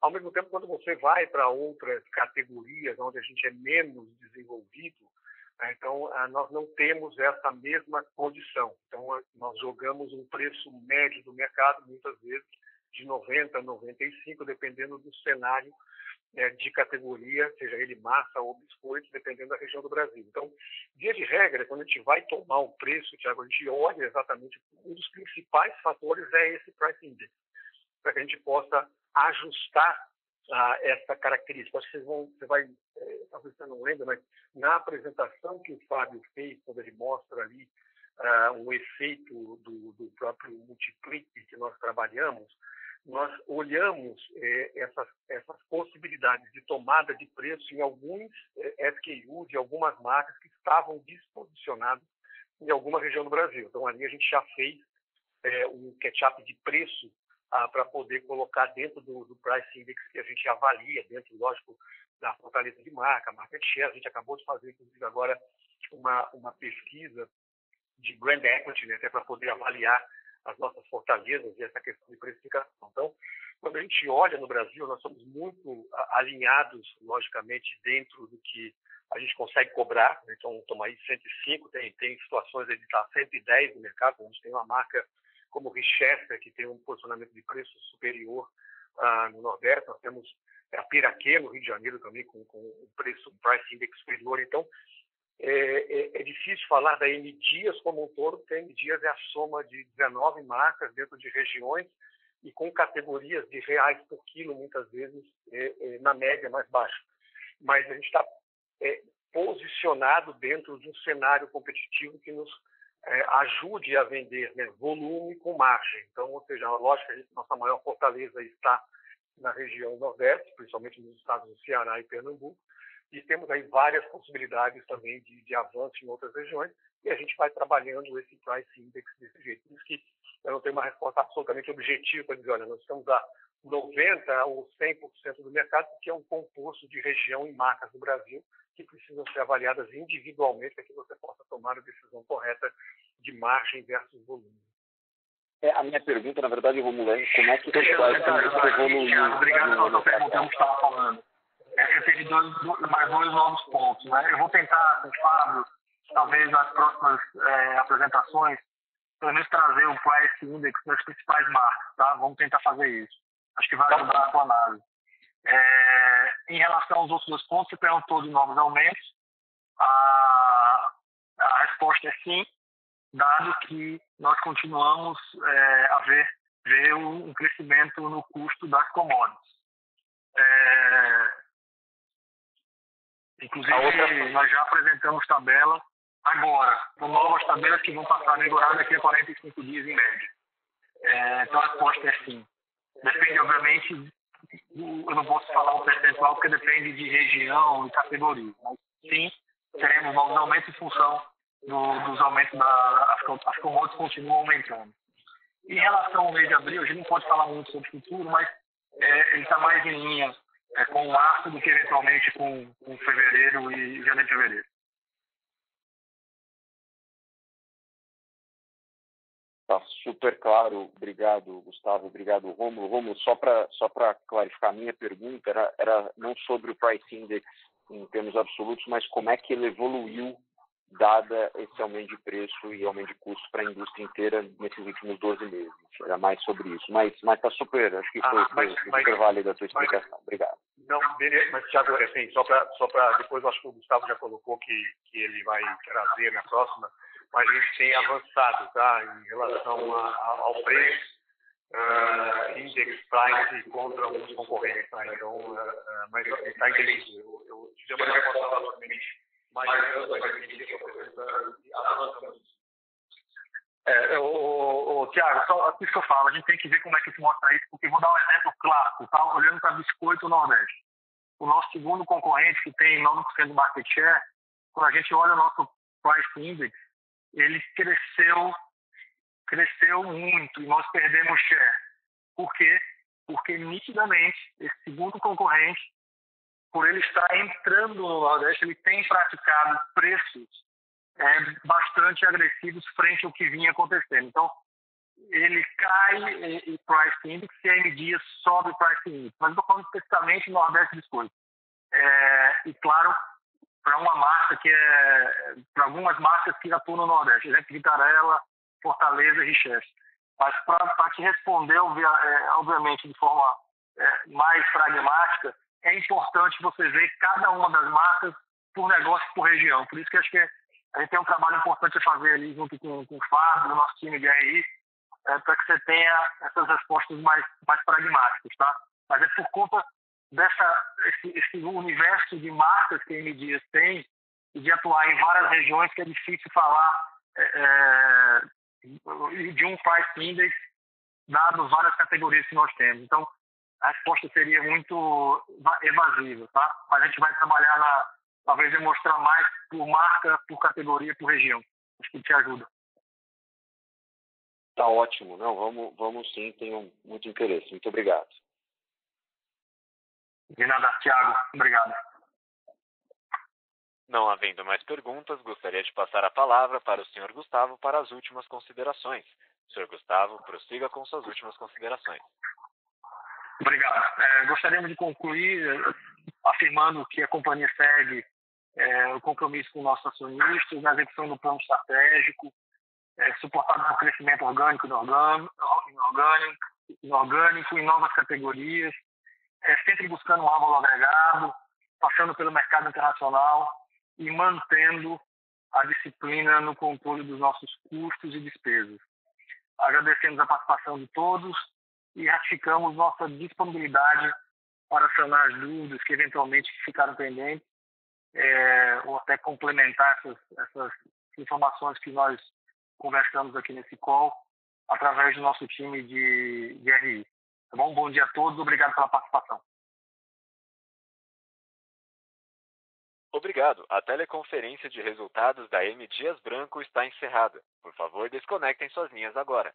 Ao mesmo tempo, quando você vai para outras categorias onde a gente é menos desenvolvido, então nós não temos essa mesma condição. Então, nós jogamos um preço médio do mercado, muitas vezes de 90, 95, dependendo do cenário de categoria, seja ele massa ou biscoito, dependendo da região do Brasil. Então, via de regra, quando a gente vai tomar um preço, Thiago, a gente olha exatamente, um dos principais fatores é esse price index, para que a gente possa ajustar essa característica. Acho que você vai, talvez você não lembra, mas na apresentação que o Fábio fez, quando ele mostra ali o efeito do próprio multiplique que nós trabalhamos, nós olhamos essas possibilidades de tomada de preço em alguns SKUs e algumas marcas que estavam disposicionadas em alguma região do Brasil. Então, ali a gente já fez um catch-up de preço para poder colocar dentro do price index que a gente avalia, dentro, lógico, da fortaleza de marca share. A gente acabou de fazer, inclusive, agora uma pesquisa de brand equity, né, até para poder avaliar as nossas fortalezas e essa questão de precificação. Então, quando a gente olha no Brasil, nós somos muito alinhados, logicamente, dentro do que a gente consegue cobrar. Então, toma aí 105, tem situações de estar 110 no mercado, onde tem uma marca como o Richester, que tem um posicionamento de preço superior no Nordeste. Nós temos a Piraquê, no Rio de Janeiro, também, com um price index superior. Então, é difícil falar da M Dias como um todo, porque a M Dias é a soma de 19 marcas dentro de regiões e com categorias de reais por quilo, muitas vezes, na média mais baixa. Mas a gente está posicionado dentro de um cenário competitivo que nos ajude a vender, né, volume com margem. Então, ou seja, lógico que nossa maior fortaleza está na região Nordeste, principalmente nos estados do Ceará e Pernambuco, e temos aí várias possibilidades também de avanço em outras regiões, e a gente vai trabalhando esse price index desse jeito. Por isso que eu não tenho uma resposta absolutamente objetiva para dizer, olha, nós estamos a 90% ou 100% do mercado, que é um composto de região e marcas do Brasil, que precisam ser avaliadas individualmente para que você possa tomar a decisão correta de margem versus volume. A minha pergunta, na verdade, Romulo, é como é que Deixa eu evoluir. Obrigado pela sua pergunta, eu estava falando. Você teve mais dois novos pontos, né? Eu vou tentar, com o Fábio, talvez nas próximas apresentações, pelo menos trazer o price index das principais marcas, tá? Vamos tentar fazer isso. Acho que vai ajudar a sua análise. Em relação aos outros dois pontos, você perguntou de novos aumentos. A resposta é sim, dado que nós continuamos a ver um crescimento no custo das commodities. Inclusive, nós já apresentamos tabela agora, com novas tabelas que vão passar a vigorar daqui a 45 dias em média. Então, a resposta é sim. Depende, obviamente, eu não posso falar o percentual, porque depende de região e categoria. Mas, sim, teremos novos aumentos em função dos aumentos as commodities continuam aumentando. Em relação ao mês de abril, a gente não pode falar muito sobre o futuro, mas ele está mais em linha com março do que eventualmente com fevereiro e janeiro e fevereiro. Está super claro. Obrigado, Gustavo. Obrigado, Romulo. Romulo, só para clarificar, a minha pergunta era não sobre o price index em termos absolutos, mas como é que ele evoluiu dada esse aumento de preço e aumento de custo para a indústria inteira nesses últimos 12 meses. Era mais sobre isso. Mas está super, acho que foi super válida a tua explicação. Obrigado. Não, beleza, mas, Thiago, assim, só para depois, eu acho que o Gustavo já colocou que ele vai trazer na próxima, mas a gente tem avançado, tá, em relação ao preço, index price contra os concorrentes, tá? Então, mas está entendido. Eu tive uma resposta absolutamente mais ampla, mas avançamos. Tiago, só aqui que eu falo, a gente tem que ver como é que se mostra isso, porque vou dar um exemplo clássico, tá? Olhando para Biscoito Nordeste. O nosso segundo concorrente, que tem 9% do market share, quando a gente olha o nosso price index, ele cresceu muito e nós perdemos share. Por quê? Porque nitidamente esse segundo concorrente, por ele estar entrando no Nordeste, ele tem praticado preços bastante agressivos frente ao que vinha acontecendo. Então, ele cai em price index e a M Dias sobe price index. Mas eu estou falando especificamente do Nordeste Biscoito. E claro, para uma marca para algumas marcas que atuam no Nordeste, exemplo, Vitarella, Fortaleza e Richesse. Mas para te responder, obviamente, de forma mais pragmática, é importante você ver cada uma das marcas por negócio, por região. Por isso que acho que a gente tem um trabalho importante a fazer ali junto com o Fábio, o nosso time de RI, para que você tenha essas respostas mais pragmáticas, tá? Mas é por conta esse universo de marcas que a M Dias tem e de atuar em várias regiões que é difícil falar de um price index dado várias categorias que nós temos. Então, a resposta seria muito evasiva, tá? Mas a gente vai trabalhar talvez demonstrar mais por marca, por categoria, por região. Acho que te ajuda. Tá ótimo. Não, vamos sim, tenho muito interesse. Muito obrigado. De nada, Thiago. Obrigado. Não havendo mais perguntas, gostaria de passar a palavra para o senhor Gustavo para as últimas considerações. Senhor Gustavo, prossiga com suas últimas considerações. Obrigado. Gostaríamos de concluir afirmando que a companhia segue o compromisso com nossos acionistas na execução do plano estratégico, suportado por crescimento orgânico e inorgânico em novas categorias, sempre buscando um valor agregado, passando pelo mercado internacional e mantendo a disciplina no controle dos nossos custos e despesas. Agradecemos a participação de todos e ratificamos nossa disponibilidade para sanar as dúvidas que eventualmente ficaram pendentes, ou até complementar essas informações que nós conversamos aqui nesse call através do nosso time de RI. Tá bom? Bom dia a todos, obrigado pela participação. Obrigado. A teleconferência de resultados da M Dias Branco está encerrada. Por favor, desconectem suas linhas agora.